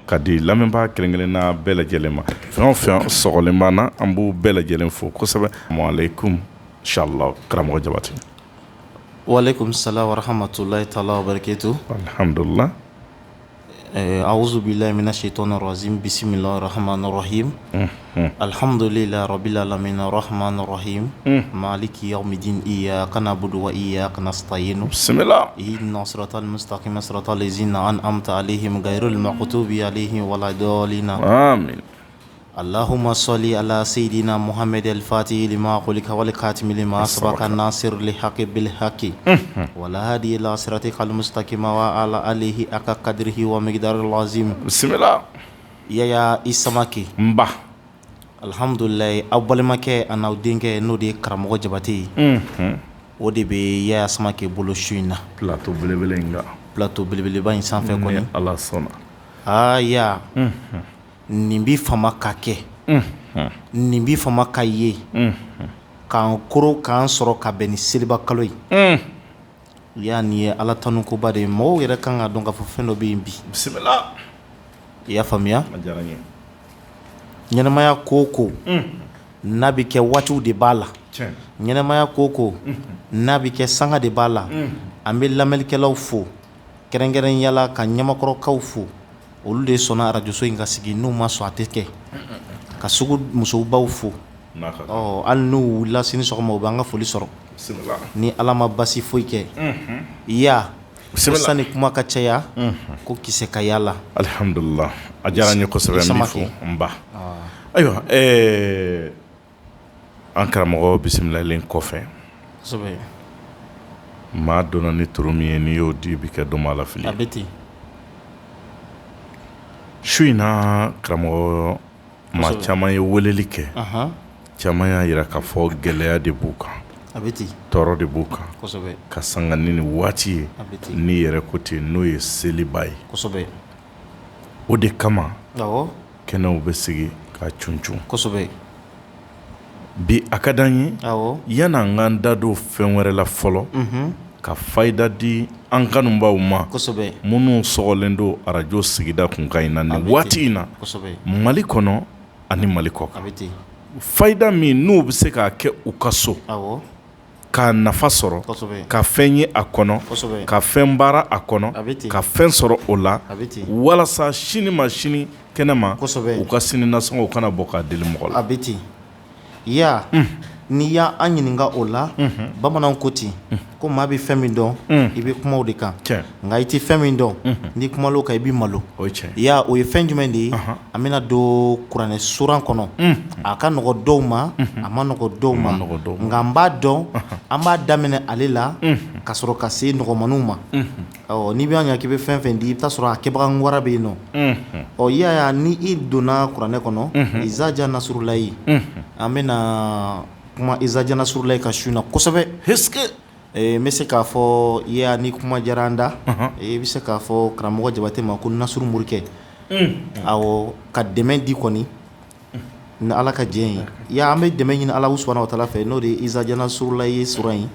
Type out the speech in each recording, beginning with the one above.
ka di lamɛnbaa kelen-kelenna bɛɛ lajɛlen ma fɛn o fɛn sɔgɔlen b'an na an b'u bɛɛ lajɛlen fo kosɛbɛ alaykum inshallah karamɔgɔ Jabate. Walaikum salam wa rahmatullahi ta'ala wa barakatuh. Alhamdulillah. A'udhu billahi minash shaitanir rajim. Bismillahir rahmanir rahim. Alhamdulillahi rabbil alamin arrahmanir rahim. Maliki yawmiddin iyyaka na'budu wa iyyaka nasta'in. Bismillah. Ihdinas siratal mustaqim siratal ladzina an'amta alaihim ghairil maghdubi alaihim waladdallin. Amin. اللهم صل على سيدنا محمد الفاتح لما خلق والخاتم لما سبق الناصر للحق بالحق ولا هادي الى صراطك المستقيم وعلى اله حق قدره ومقداره العظيم. بسم الله. يا اسماكي مبا الحمد لله اول ما كان انا ودينك نودي كرامو جباتي ودي بي يا اسماكي بولو شينا plateau belebele ba in sanfɛ kɔni Allah sɔnna ya nin bi fama ka kɛ nin bi fama ka ye k'an koro k'an sɔrɔ ka bɛn ni seliba kalo ye ya nin ye ala tanukoba de ye mɔgɔw yɛrɛ kan ka dɔn k'a fɔ fɛn dɔ bɛ yen bi bisimila i y'a faamuya a diyara n ye ɲɛnɛmaya ko o ko n'a bɛ kɛ waatiw de b'a la ɲɛnɛmaya ko o ko n'a bɛ kɛ sanga de b'a la an bɛ lamɛnnikɛlaw fo kɛrɛnkɛrɛnnenya la ka ɲamakɔrɔkaw fo olu de sɔnna arajoso in ka sigi n'u ma sɔn a tɛ kɛ ka sugu musobaw fo hali n'u wulila sini sɔgɔma u b'an ka foli sɔrɔ ni ala ma basi foyi kɛ ya sani kuma ka caya ko kisɛ ka yala alhamdulillah a diyara n ye kosɛbɛ n b'i fo n ba ayiwa an karamɔgɔ bisimilalen kɔfɛ kosɛbɛ maa donna ni turu min ye n'i y'o di bi kɛ dɔ ma lafili a bɛ ten su in na karamɔgɔ maa caman ye weleli kɛ caman y'a yira k'a fɔ gɛlɛya de b'u kan a bɛ ten tɔɔrɔ de b'u kan kosɛbɛ ka sanga ni nin waati ye n'i yɛrɛ ko ten n'o ye seliba ye kosɛbɛ o de kama awɔ kɛnɛw bɛ sigi k'a cuncun kosɛbɛ bi a ka d'an ye awɔ yan'an k'an da don fɛn wɛrɛ la fɔlɔ ka fayida di an kanubaw ma kosɛbɛ minnu sɔgɔlen don arajo sigida kunkan in na nin waati in na mali kɔnɔ ani mali kɔ kan fayida min n'u bɛ se k'a kɛ u ka so k'a nafa sɔrɔ ka fɛn ye a kɔnɔ ka fɛn baara a kɔnɔ ka fɛn sɔrɔ o la walasa sini ma sini kɛnɛ ma u ka sini nasɔngɔw kana bɔ k'a deli mɔgɔ la. A bɛ ten ya n'i y'an ɲininka o la bamananw ko ten ko maa bɛ fɛn min dɔn i bɛ kuma o de kan nka i tɛ fɛn min dɔn n'i kumala o kan i bɛ malo ya o ye fɛn jumɛn de ye an bɛna don kuranɛ suran kɔnɔ a ka nɔgɔ dɔw ma a ma nɔgɔ dɔw ma nka n b'a dɔn an b'a daminɛ ale la ka sɔrɔ ka se nɔgɔmaninw ma n'i bɛ ɲa k'i bɛ fɛn fɛn di i bɛ taa sɔrɔ a kɛbaga wara bɛ yen nɔ i y'a ye ni i donna kuranɛ kɔnɔ izaja nasurulayi an bɛna kuma izaja nasurulayi ka su na kosɛbɛ n bɛ se k'a fɔ ya ni kuma diyara an da i bɛ se k'a fɔ karamɔgɔ Jabate ma ko Nasuru Morikɛ awɔ ka dɛmɛ di kɔni ni ala ka jɛn ye ya an bɛ dɛmɛ ɲini ala subhanahu wa taala fɛ n'o de ye izaja nasurulayi sura in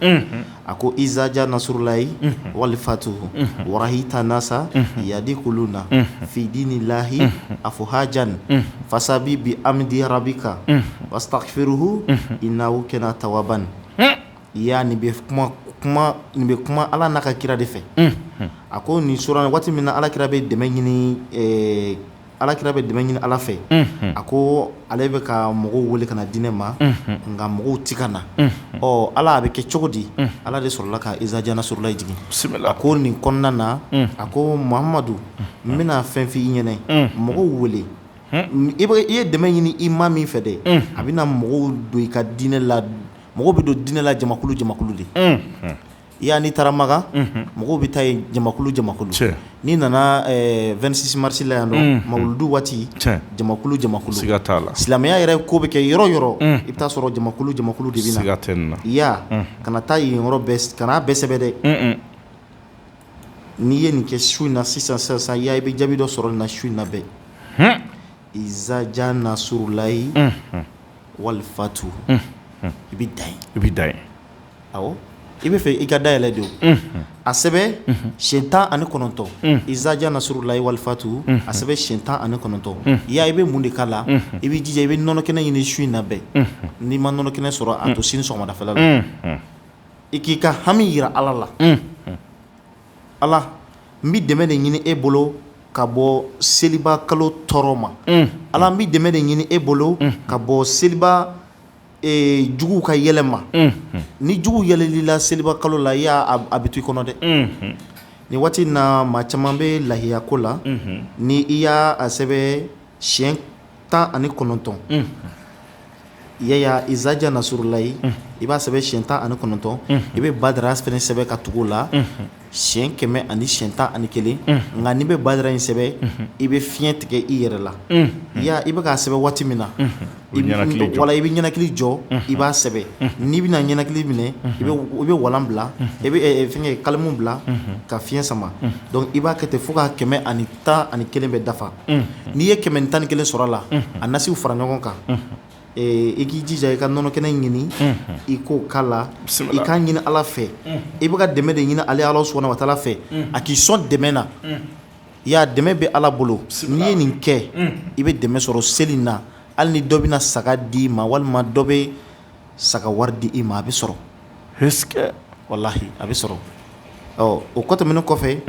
a ko izaja nasurulayi wal fatuhu warahita nasa yadikuluna fi dinillahi afwajan fasabi bi amdi rabbika wastaghfiruhu innahu kana tawaban ya nin bɛ kuma ala n'a ka kira de fɛ a ko nin sura waati min na alakira bɛ dɛmɛ ɲini ala fɛ a ko ale bɛ ka mɔgɔw wele ka na diinɛ ma nka mɔgɔw ti ka na ala a bɛ kɛ cogo di ala de sɔrɔla ka izaja nasurulayi jigin a ko nin kɔnɔna na a ko Muhamadu n bɛna fɛn f'i ɲɛna mɔgɔw wele i ye dɛmɛ ɲini i ma min fɛ dɛ a bɛna mɔgɔw don i ka diinɛ la mɔgɔw bɛ don diinɛ la jamakulu de i y'a n'i taara Makan mɔgɔw bɛ taa yen jamakulu n'i nana 26 mars la yan nɔ mawuludu waati jamakulu siga t'a la silamɛya yɛrɛ ko bɛ kɛ yɔrɔ yɔrɔ i bɛ taa sɔrɔ jamakulu de bɛ na siga tɛ nin na ya kana taa yen yɔrɔ bɛɛ kana bɛɛ sɛbɛ dɛ n'i ye nin kɛ su in na sisan ya i bɛ jaabi dɔ sɔrɔ nin na su in na bɛɛ izaja nasurulayi wal fatu i bɛ dan yen awɔ i bɛ fɛ i ka dayɛlɛ de o a sɛbɛ siɲɛ 19 Izaja Nasurulayi Walifatu a sɛbɛ siɲɛ 19 ya i bɛ mun de k'a la i bɛ jija i bɛ nɔnɔ kɛnɛ ɲini su in na bɛɛ n'i ma nɔnɔ kɛnɛ sɔrɔ a to sini sɔgɔmadafɛla la i k'i ka hami yira Ala la Ala n bɛ dɛmɛ de ɲini e bolo ka bɔ seliba kalo tɔɔrɔ ma Ala n bɛ dɛmɛ de ɲini e bolo ka bɔ seliba juguw ka yɛlɛ ma ni juguw yɛlɛl'i la seliba kalo la i y'a a bɛ to i kɔnɔ dɛ nin waati in na maa caman bɛ lahiya ko la ni i y'a a sɛbɛ siɲɛ 19 yaya Izaja Nasurulayi i b'a sɛbɛ siɲɛ 19 i bɛ Badara fɛnɛ sɛbɛ ka tugu o la siɲɛ 100 ani siɲɛ 11 nka n'i bɛ Badara in sɛbɛ i bɛ fiɲɛ tigɛ i yɛrɛ la i bɛ k'a sɛbɛ waati min na wala i bɛ ɲɛnakili jɔ i b'a sɛbɛ n'i bɛna ɲɛnakili minɛ i bɛ walan bila i bɛ fɛnkɛ kalimu bila ka fiɲɛ sama donc i b'a kɛ ten fo ka 111 bɛ dafa n'i ye 111 sɔrɔ a la a nasiw fara ɲɔgɔn kan i k'i jija i ka nɔnɔ kɛnɛ ɲini i k'o k'a la i k'a ɲini Ala fɛ i bɛ ka dɛmɛ de ɲini ale Ala Subahanahu wa Taala fɛ a k'i sɔn dɛmɛ na y'a dɛmɛ bɛ Ala bolo n'i ye nin kɛ i bɛ dɛmɛ sɔrɔ seli in na hali ni dɔ bɛna saga di ma walima dɔ bɛ saga wari di i ma a bɛ sɔrɔ walahi a bɛ sɔrɔ o kɔ tɛmɛnen kɔfɛ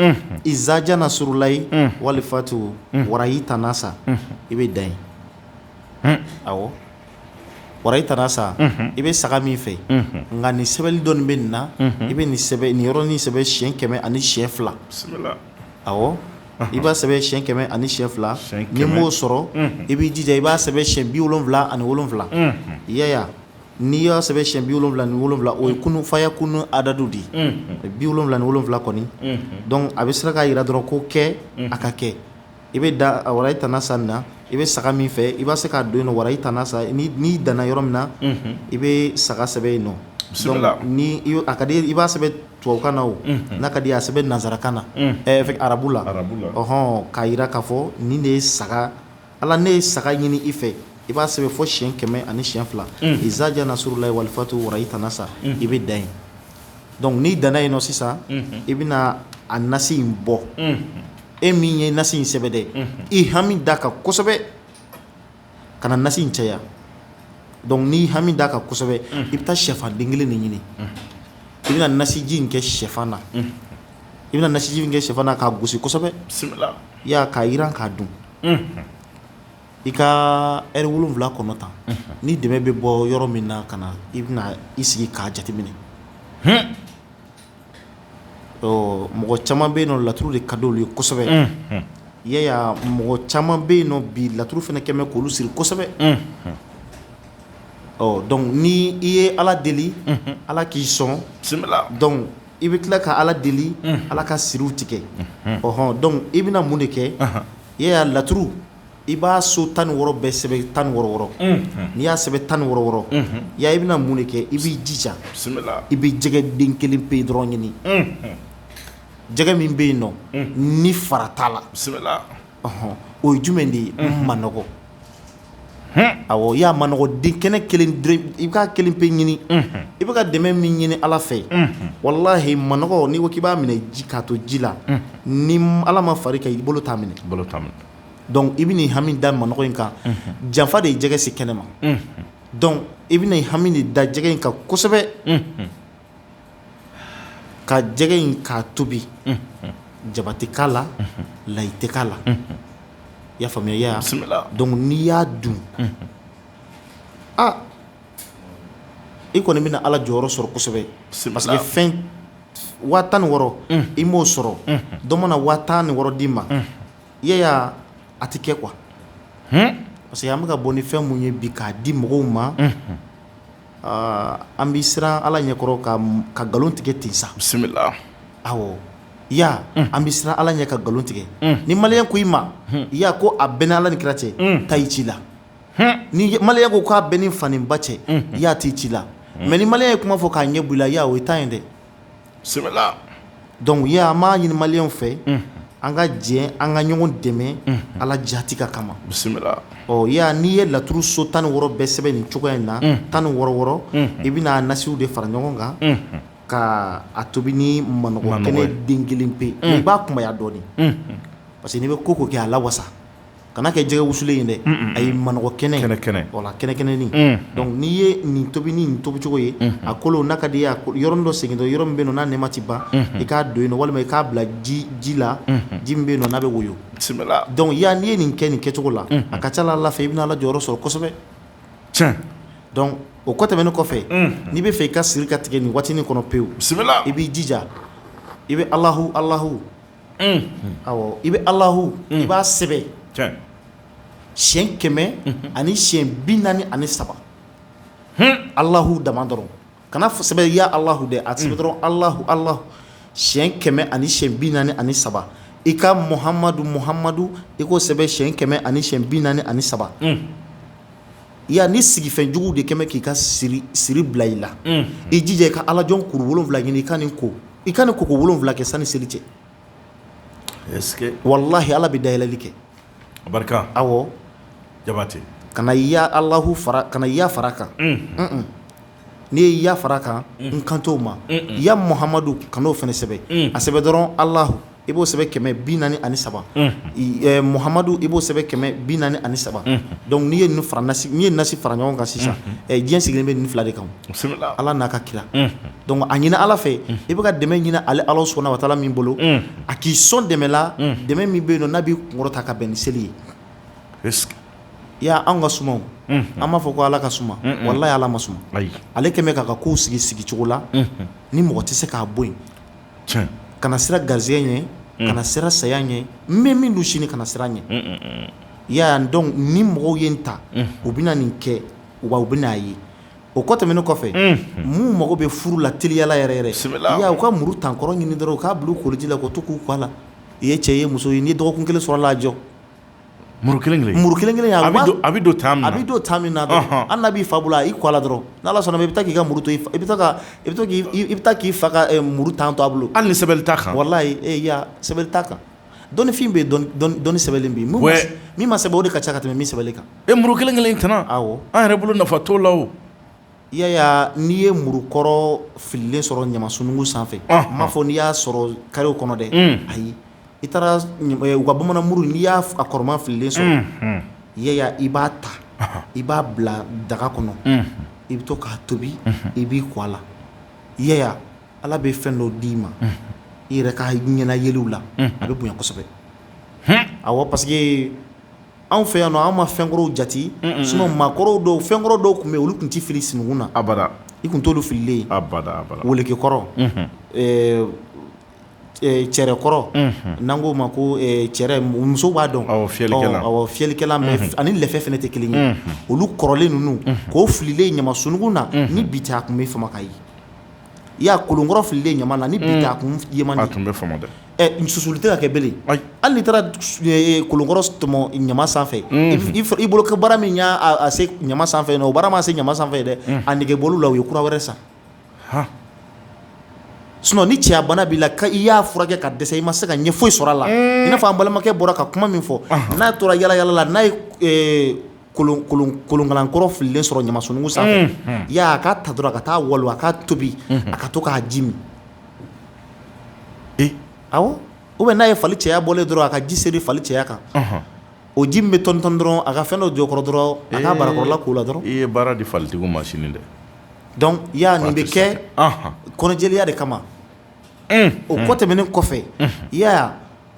Izaja Nasurulayi Walifatu warayi tanasa i bɛ dan yen awɔ warayi tanasa i bɛ saga min fɛ nka nin sɛbɛnni dɔɔni bɛ nin na i bɛ nin yɔrɔnin sɛbɛn siɲɛ 100 ani siɲɛ 2 awɔ i b'a sɛbɛn siɲɛ 100 ani siɲɛ 2 ni m'o sɔrɔ i b'i jija i b'a sɛbɛn siɲɛ 77 ani 7 i y'a ye n'i y'a sɛbɛn siɲɛ 77 ani 7 o ye kunu faya kunu adadu de ye 77 ani 7 kɔni donc a bɛ sira k'a jira dɔrɔn ko kɛ a ka kɛ i bɛ da warayi tanasa nin na i bɛ saga min fɛ i b'a se k'a don yen nɔ warayi tanasa n'i danna yɔrɔ min na i bɛ saga sɛbɛn yen nɔ donc ni a ka di i b'a sɛbɛn tubabukan na o n'a ka di i ye a sɛbɛn nanzarakan na arabu la k'a jira k'a fɔ nin de ye saga Ala ne ye saga ɲini i fɛ i b'a sɛbɛn fɔ siɲɛ 100 ani siɲɛ 2 Izaja Nasurulayi Walifatu warayi tanasa i bɛ dan yen donc n'i danna yen nɔ sisan i bɛna a nasi in bɔ e min ye nasi in sɛbɛn dɛ i hami d'a kan kosɛbɛ ka na nasi in caya donc n'i hami d'a kan kosɛbɛ i bɛ taa sɛfan den kelen de ɲini i bɛna nasiji in kɛ sɛfan na i bɛna nasiji in kɛ sɛfan na k'a gosi kosɛbɛ y'a k'a jiran k'a dun i ka heure 7 kɔnɔ tan ni dɛmɛ bɛ bɔ yɔrɔ min na ka na i bɛna i sigi k'a jateminɛ mɔgɔ caman bɛ yen nɔ laturu de ka di olu ye kosɛbɛ yaya mɔgɔ caman bɛ yen nɔ bi laturu fana kɛmɛ k'olu siri kosɛbɛ donc ni i ye Ala deli Ala k'i sɔn donc i bɛ tila ka Ala deli Ala ka siriw tigɛ donc i bɛna mun de kɛ yaya laturu i b'a so 16 bɛɛ sɛbɛn 16 n'i y'a sɛbɛn 16 ya i bɛna mun de kɛ i b'i jija i bɛ jɛgɛ den kelen pe dɔrɔn ɲini jɛgɛ min bɛ yen nɔ ni fara t'a la o ye jumɛn de ye manɔgɔ awɔ y'a manɔgɔ den kɛnɛ kelen i bɛ k'a kelen pe ɲini i bɛ ka dɛmɛ min ɲini Ala fɛ walahi manɔgɔ n'i ko k'i b'a minɛ k'a to ji la ni Ala ma fari kan i bolo t'a minɛ donc i bɛ nin hami da manɔgɔ in kan janfa de ye jɛgɛ se kɛnɛ ma donc i bɛ nin hami de da jɛgɛ in kan kosɛbɛ ka jɛgɛ in k'a tobi jaba tɛ k'a la layi tɛ k'a la i y'a faamuya donc n'i y'a dun i kɔni bɛna Ala jɔyɔrɔ sɔrɔ kosɛbɛ parce que fɛn 16 i m'o sɔrɔ dɔ mana 16 d'i ma yaya a tɛ kɛ quoi parce que an bɛ ka bɔ ni fɛn mun ye bi k'a di mɔgɔw ma an bɛ siran Ala ɲɛkɔrɔ ka nkalon tigɛ ten sa awɔ an bɛ siran Ala ɲɛ ka nkalon tigɛ ni maliyɛn ko i ma ko a bɛɛ ni Ala ni kira cɛ taa i ci la ni maliyɛn ko k'a bɛɛ ni faniba cɛ t'i ci la mais ni maliyɛn ye kuma fɔ k'a ɲɛ bɔ i la o ye taa yen dɛ donc an b'a ɲini maliyɛnw fɛ an ka jɛ an ka ɲɔgɔn dɛmɛ Ala jati ka kama n'i ye laturu so 16 bɛɛ sɛbɛn nin cogoya in na 16 i bɛna nasiw de fara ɲɔgɔn kan ka a tobi ni manɔgɔ kɛnɛ den kelen pe mais i b'a kumaya dɔɔni parce que n'i bɛ ko ko kɛ a la wasa kana kɛ jɛgɛ wusulen ye dɛ ayi manɔgɔ kɛnɛ voilà kɛnɛkɛnɛni donc n'i ye nin tobi ni nin tobicogo ye a kolo n'a ka di ye yɔrɔnin dɔ segin dɔ yɔrɔ min bɛ yen nɔ n'a nɛma ti ban i k'a don yen nɔ walima i k'a bila ji la ji min bɛ yen nɔ n'a bɛ woyo donc n'i ye nin kɛ nin kɛcogo la a ka ca Ala fɛ i bɛna Ala jɔyɔrɔ sɔrɔ kosɛbɛ tiɲɛ donc o kɔ tɛmɛnen kɔfɛ n'i bɛ fɛ i ka siri ka tigɛ nin waatinin kɔnɔ pewu i b'i jija i bɛ Alahu awɔ i bɛ Alahu i b'a sɛbɛn siɲɛ 100 ani siɲɛ 43 Alahu dama dɔrɔn kana sɛbɛn ya Alahu dɛ a sɛbɛn dɔrɔn Alahu siɲɛ 100 ani siɲɛ 43 i ka Muhamadu i k'o sɛbɛn siɲɛ 100 ani siɲɛ 43 ni sigifɛn jugu de kɛmɛ k'i ka siri bila i la i jija i ka Ala jɔn kuru 7 ɲini i ka nin ko ko 7 kɛ sani seli cɛ est-ce que wallahi Ala bɛ dayɛlɛli kɛ barika awɔ Jabate kana ya Alahu fara kana ya fara kan n'i ye ya fara kan n kan t'o ma ya Muhamadu kan'o fana sɛbɛn a sɛbɛn dɔrɔn Alahu i b'o sɛbɛn 143 Muhamadu i b'o sɛbɛn 143 donc n'i ye nasi fara ɲɔgɔn kan sisan diɲɛ sigilen bɛ nin 2 de kan Ala n'a ka kira donc a ɲini Ala fɛ i bɛ ka dɛmɛ ɲini ale Alahu subahanahu wa taala min bolo a k'i sɔn dɛmɛ la dɛmɛ min bɛ yen nɔ n'a b'i kunkɔrɔta ka bɛn ni seli ye an ka sumaw an b'a fɔ ko Ala ka suma wallahi Ala ma suma ale kɛmɛ k'a ka kow sigi cogo la ni mɔgɔ tɛ se k'a bɔ yen kana sira garizɛgɛ ɲɛ kana sira saya ɲɛ n min dun sini kana sira ɲɛ donc ni mɔgɔw ye n ta u bɛna nin kɛ wa u bɛna ye o kɔ tɛmɛnen kɔfɛ mun mago bɛ furu la teliyala yɛrɛ u ka muru tankɔrɔ ɲini dɔrɔn u k'a bila u koliji la k'o to k'u kɔ a la i ye cɛ ye muso ye n'i dɔgɔkun 1 sɔrɔla a jɔ muru kelen a bɛ don temps min na dɔrɔn hali n'a b'i fa bolo i kɔ a la dɔrɔn n'Ala sɔnna i bɛ taa k'i ka muru to i bɛ taa k'i fa ka muru tan to a bolo hali ni sɛbɛnni t'a kan wallahi sɛbɛnni t'a kan dɔnnifin bɛ yen dɔnni sɛbɛnlen bɛ yen min ma sɛbɛn o de ka ca ka tɛmɛ min sɛbɛnlen kan muru kelen tɛna awɔ an yɛrɛ bolo nafa t'o la o n'i ye murukɔrɔ fililen sɔrɔ ɲamasunugu sanfɛ n m'a fɔ n'i y'a sɔrɔ karew kɔnɔ dɛ ayi i taara u ka bamanan muru n'i y'a kɔrɔman fililen sɔrɔ i b'a ta i b'a bila daga kɔnɔ i bɛ to k'a tobi i b'i kɔ a la Ala bɛ fɛn dɔ d'i ma i yɛrɛ ka ɲɛna yeliw la a bɛ bonya kosɛbɛ awɔ parce que anw fɛ yan nɔ an ma fɛnkɔrɔw jate sinon maakɔrɔw dɔw fɛnkɔrɔ dɔw tun bɛ yen olu tun tɛ fili sinugun na abada i tun t'olu fililen welekekɔrɔ cɛrɛkɔrɔ n'an k'o ma ko cɛrɛ musow b'a dɔn awɔ fiyɛlikɛla mais ani lɛfɛ fɛnɛ tɛ kelen ye olu kɔrɔlen ninnu k'o fililen ɲamasunugun na ni bi tɛ a tun bɛ fama ka ye kolonkɔrɔ fililen ɲama na ni bi tɛ a tun ye man di a tun bɛ fama dɛ susuli tɛ ka kɛ belen hali n'i taara kolonkɔrɔ tɔmɔ ɲama sanfɛ i bolo ko baara min y'a se ɲama sanfɛ o baara ma se ɲama sanfɛ dɛ a negebɔliw la u ye kura wɛrɛ san sinon ni cɛya bana b'i la i y'a furakɛ ka dɛsɛ i ma se ka ɲɛ foyi sɔrɔ a la i n'a fɔ an balimakɛ bɔra ka kuma min fɔ n'a tora yala la n'a ye kolonkalankɔrɔ fililen sɔrɔ ɲamasunugu sanfɛ a k'a ta dɔrɔn a ka taa walo a k'a tobi a ka to k'a ji min awɔ ou bien n'a ye fali cɛya bɔlen dɔrɔn a ka ji seri fali cɛya kan o ji min bɛ tɔni dɔrɔn a ka fɛn dɔ jɔkɔrɔ dɔrɔn a k'a barakɔrɔla k'o la dɔrɔn i ye baara di falitigiw ma sini dɛ donc nin bɛ kɛ kɔnɔjɛlenya de kama o kɔ tɛmɛnen kɔfɛ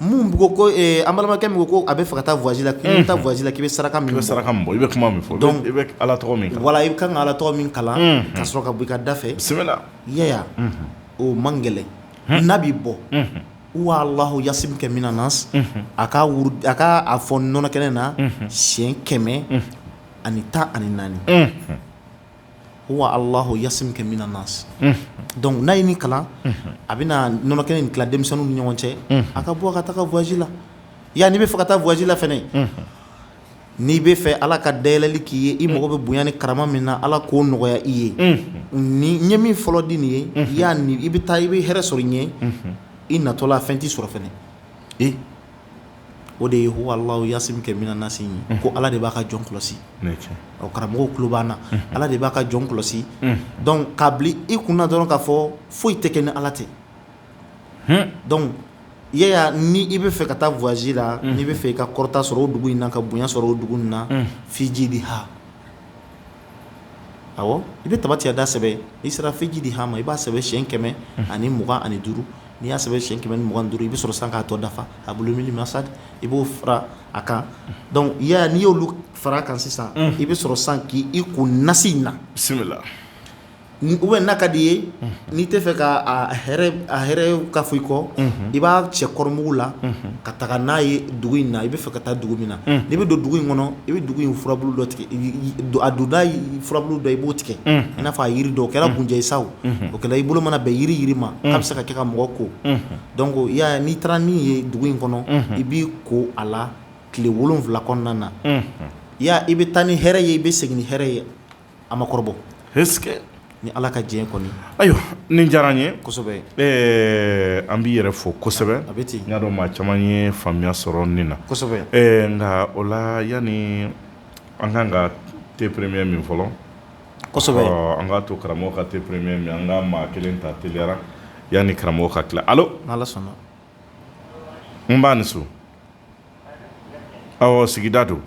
mun ko ko an balimakɛ min ko a bɛ fɛ ka taa voyage la k'i bɛ taa voyage la k'i bɛ saraka min bɔ i bɛ kuma min fɔ i bɛ Ala tɔgɔ min kalan voilà i kan ka Ala tɔgɔ min kalan ka sɔrɔ ka bɔ i ka da fɛ bisimila o man gɛlɛn n'a b'i bɔ wa Alahu yasimka minan nas a ka fɔ nɔnɔ kɛnɛ na siɲɛ 114 wa Alahu yasimka minan nas donc n'a ye nin kalan a bɛna nɔnɔ kɛnɛ nin tila denmisɛnninw ni ɲɔgɔn cɛ a ka bɔ a ka taga voyage la n'i bɛ fɛ ka taa voyage la fɛnɛ n'i bɛ fɛ Ala ka dayɛlɛli k'i ye i mago bɛ bonya ni karama min na Ala k'o nɔgɔya i ye ni n ye min fɔlɔ di nin ye i bɛ taa i bɛ hɛrɛ sɔrɔ i ɲɛ i natɔla fɛn t'i sɔrɔ fɛnɛ o de ye huwa Allahu yasimuka mina nasi ko Ala de b'a ka jɔn kɔlɔsi o karamɔgɔw tulo b'an na Ala de b'a ka jɔn kɔlɔsi donc k'a bili i kunna dɔrɔn k'a fɔ foyi tɛ kɛ ni Ala tɛ donc yaya ni i bɛ fɛ ka taa voyage la n'i bɛ fɛ i ka kɔrɔta sɔrɔ o dugu in na ka bonya sɔrɔ o dugu in na fiji di ha awɔ i bɛ tabatiya da sɛbɛ i sera fiji di ha ma i b'a sɛbɛ siɲɛ 125 n'i y'a sɛbɛ siɲɛ 125 i bɛ sɔrɔ san k'a tɔ dafa a bolo mili masad i b'o fara a kan donc yaya n'i y'olu fara a kan sisan i bɛ sɔrɔ san k'i kun nasi in na bisimila ou bien n'a ka di ye n'i tɛ fɛ ka a hɛrɛ ka fɔ i kɔ i b'a cɛ kɔrɔmugu la ka taga n'a ye dugu in na i bɛ fɛ ka taa dugu min na n'i bɛ don dugu in kɔnɔ i bɛ dugu in furabulu dɔ tigɛ a donda furabulu dɔ i b'o tigɛ i n'a fɔ a yiri dɔ o kɛra gunjɛ sa o kɛra i bolo mana bɛn yiri ma k'a bɛ se ka kɛ ka mɔgɔ ko donc i y'a ye n'i taara min ye dugu in kɔnɔ i b'i ko a la tile 7 kɔnɔna na i y'a i bɛ taa ni hɛrɛ ye i bɛ segin ni hɛrɛ ye a ma kɔrɔbɔ ni Ala ka diɲɛ kɔni ayiwa nin diyara n ye kosɛbɛ an b'i yɛrɛ fo kosɛbɛ a bɛ ten n y'a dɔn maa caman ye faamuya sɔrɔ nin na kosɛbɛ nka o la yanni an kan ka te premier min fɔlɔ kosɛbɛ an k'a to karamɔgɔ ka te premier min an ka maa kelen ta teliyara yanni karamɔgɔ ka tila allo n'Ala sɔnna n b'a ni so awɔ sigida don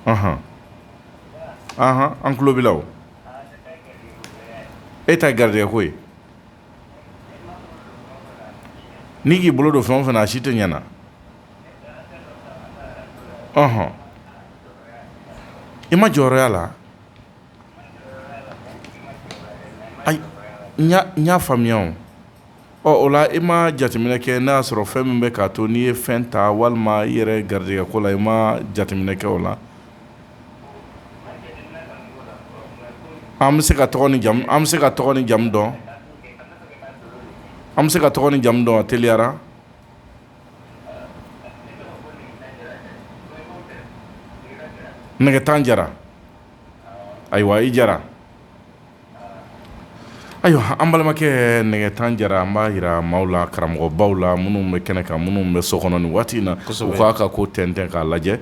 an tulo b'i la o e ta ye garijɛgɛ ko ye n'i k'i bolo don fɛn o fɛn na a si tɛ ɲɛ na i ma jɔyɔrɔ y'a la ayi n y'a faamuya o la i ma jateminɛ kɛ n'a y'a sɔrɔ fɛn min bɛ k'a to n'i ye fɛn ta walima i yɛrɛ garijɛgɛ ko la i ma jateminɛ kɛ o la an bɛ se ka tɔgɔ ni jamu dɔn an bɛ se ka tɔgɔ ni jamu dɔn a teliyara nɛgɛtan jara ayiwa i jara ayiwa an balimakɛ nɛgɛtan jara an b'a yira maaw la karamɔgɔbaw la minnu bɛ kɛnɛ kan minnu bɛ so kɔnɔ nin waati in na u k'a ka ko tɛntɛn k'a lajɛ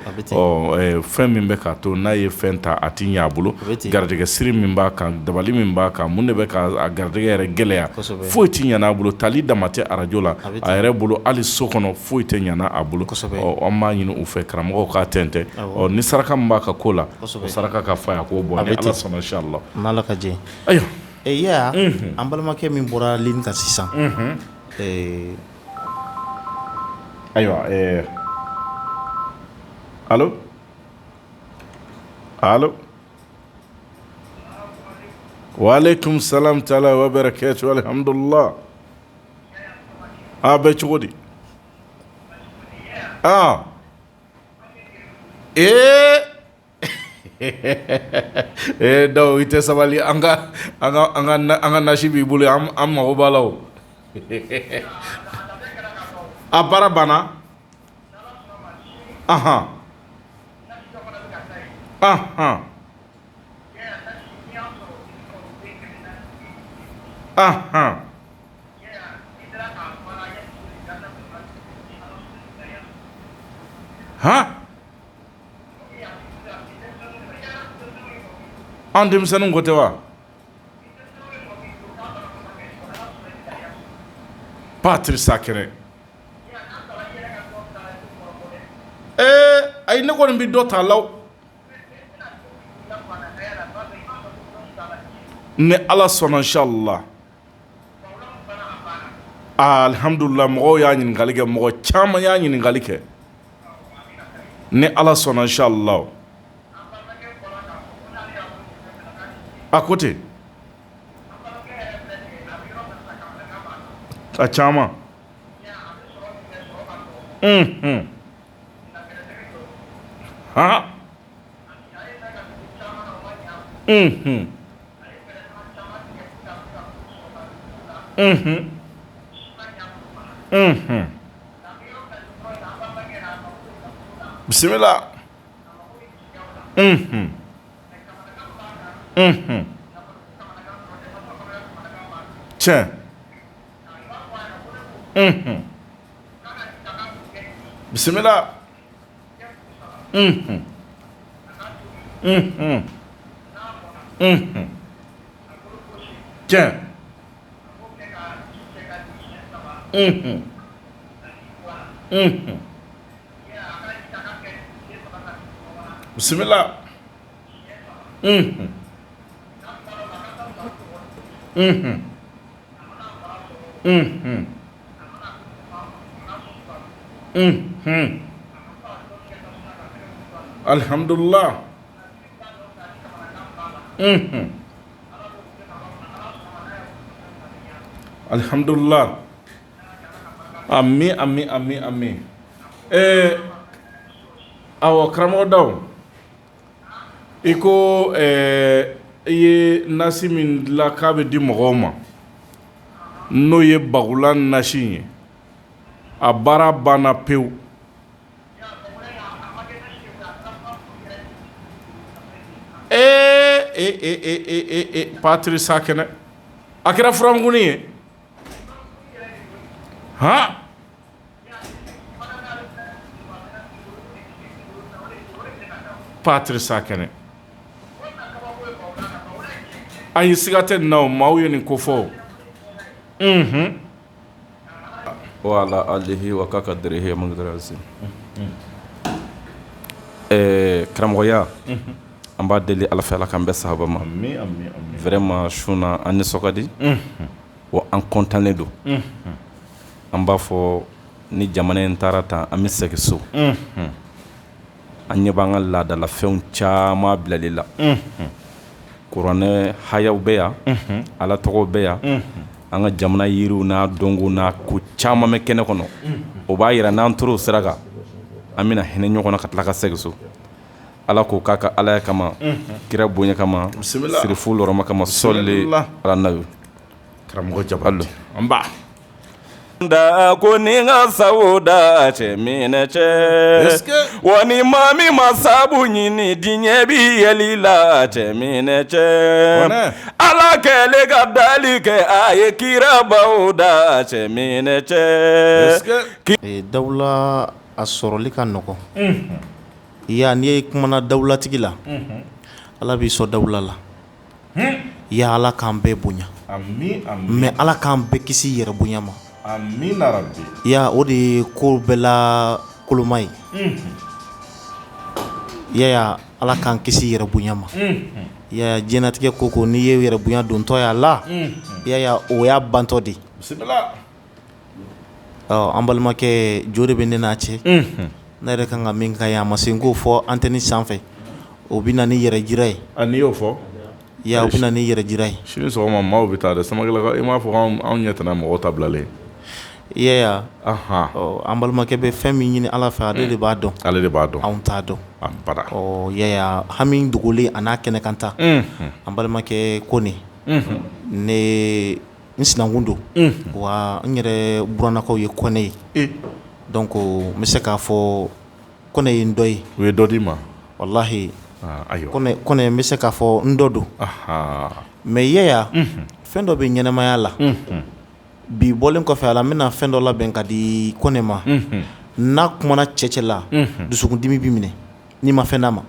fɛn min bɛ k'a to n'a ye fɛn ta a ti ɲɛ a bolo garijɛgɛ siri min b'a kan dabali min b'a kan mun de bɛ ka garijɛgɛ yɛrɛ gɛlɛya foyi ti ɲɛ n'a bolo tali dama tɛ arajo la a yɛrɛ bolo hali so kɔnɔ foyi tɛ ɲɛ a bolo an b'a ɲini u fɛ karamɔgɔw k'a tɛntɛn ni saraka min b'a ka ko la o saraka ka fa a k'o bɔ ni Ala sɔnna inshallah n'Ala ka jɛ ayiwa ya an balimakɛ min bɔra ligne kan sisan ayiwa allo wa alaikum salam taala wa barakatuh alhamdulillah a bɛ cogo di daw i tɛ sabali an ka nasi b'i bolo an mago b'a la o a baara banna an denmisɛnninw ko tɛ wa Patri Sakɛrɛ ayi ne kɔni bɛ dɔ ta la ni Ala sɔnna inshallah alhamdulillah mɔgɔw y'a ɲininkali kɛ mɔgɔ caman y'a ɲininkali kɛ ni Ala sɔnna inshallah a ko ten a caman bisimila tiɲɛ Bismillah. Tiens. Bismillah. Alhamdulillah. Alhamdulillah. Amin, amin, amin, amin. Awo karamɔgɔ daw i ko i ye nasi min dilan k'a bɛ di mɔgɔw ma n'o ye bagulan nasi ye a baara banna pewu. Patiri Sakɛnɛ a kɛra furamugunin ye han. Patiri Sakɛnɛ ayi siga tɛ nin na o maaw ye nin ko fɔ wa ala alihi wa kadrihi magdrasi karamɔgɔya an b'a deli ala fɛ ala k'an bɛɛ sahaba ma vraiment suna an nisɔnkadi wa an kɔntannen don an b'a fɔ ni jamana in taara tan an bɛ segin so an ɲɛ b'an ka laadalafɛnw caman bilali la kuranɛ hayaw bɛ yan ala tɔgɔw bɛ yan an ka jamana yiriw n'a dɔnko n'a ko caman bɛ kɛnɛ kɔnɔ o b'a yira n'an tor'o sira kan an bɛna hinɛ ɲɔgɔn na ka tila ka segin so ala ko k'a ka alaya kama kira bonya kama sirifu lɔrɔma kama sɔli ala nabi karamɔgɔ Jabate an ba da ko ni ka sago da cɛ minɛ cɛ wa ni maa min ma sabu ɲini diɲɛ bi yɛli la cɛ minɛ cɛ ala kɛlen ka dali kɛ a ye kira baw da cɛ minɛ cɛ dawula a sɔrɔli ka nɔgɔn ya n'i ye kumana dawulatigi la ala b'i sɔn dawula la ya ala k'an bɛɛ bonya mais ala k'an bɛɛ kisi yɛrɛ bonya ma. Amina rabbi. Ya o de ye ko bɛɛ la koloma ye ya ala k'an kisi yɛrɛ bonya ma ya diɲɛnatigɛ ko ko n'i ye yɛrɛ bonya dontɔ y'a la ya o y'a bantɔ de. Bismillah. An balimakɛ jo de bɛ ne n'a cɛ ne yɛrɛ kan ka min ka ye a ma se n k'o fɔ antenne sanfɛ o bɛ na ni yɛrɛ jira ye. N'i y'o fɔ ya o bɛ na ni yɛrɛ jira ye. sini sɔgɔma maaw bɛ taa dɛ Samakɛlakaw i m'a fɔ anw ɲɛ tɛna mɔgɔw ta bilalen. an balimakɛ bɛ fɛn min ɲini ala fɛ ale de b'a dɔn. Ale de b'a dɔn. Anw t'a dɔn. Bada. Hami dogolen a n'a kɛnɛ kan ta an balimakɛ ko ne n sinankun don wa n yɛrɛ burannakaw ye kɔnɛ ye donc n bɛ se k'a fɔ kɔnɛ ye n dɔ ye. U ye dɔ d'i ma. Walahi kɔnɛ n bɛ se k'a fɔ n dɔ don mais fɛn dɔ bɛ ɲɛnɛmaya la bi bɔlen kɔfɛ a la n bɛna fɛn dɔ labɛn ka di kɔnɛ ma n'a kumana cɛ la dusukundimi b'i minɛ n'i ma fɛn d'a ma.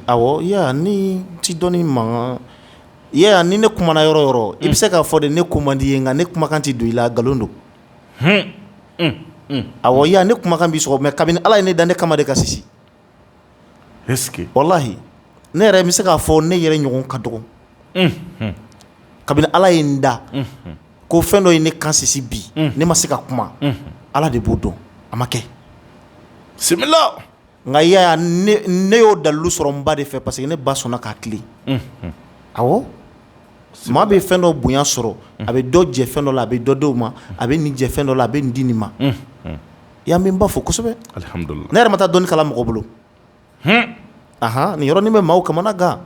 Awɔ ni ti dɔnni mankan ni ne kumana yɔrɔ yɔrɔ i bɛ se k'a fɔ de ne ko man di ye nka ne kumakan ti don i la nkalon don. Awɔ ne kumakan b'i sɔgɔ mais kabini ala ye ne dan ne kama de ka sisi. Est-ce que wallahi ne yɛrɛ bɛ se k'a fɔ ne yɛrɛ ɲɔgɔn ka dɔgɔ kabini ala ye n da ko fɛn dɔ ye ne kan sisi bi ne ma se ka kuma ala de b'o dɔn a ma kɛ. Bismillah. Nka ne y'o dalilu sɔrɔ n ba de fɛ parce que ne ba sɔnna k'a tilen. Awɔ maa bɛ fɛn dɔ bonya sɔrɔ a bɛ dɔ jɛ fɛn dɔ la a bɛ dɔ d'o ma a bɛ nin jɛ fɛn dɔ la a bɛ nin di nin ma. Ya n bɛ n ba fo kosɛbɛ. Alhamdulillah. Ne yɛrɛ ma taa dɔnni kala mɔgɔ bolo. Nin yɔrɔnin bɛ maaw kamana gan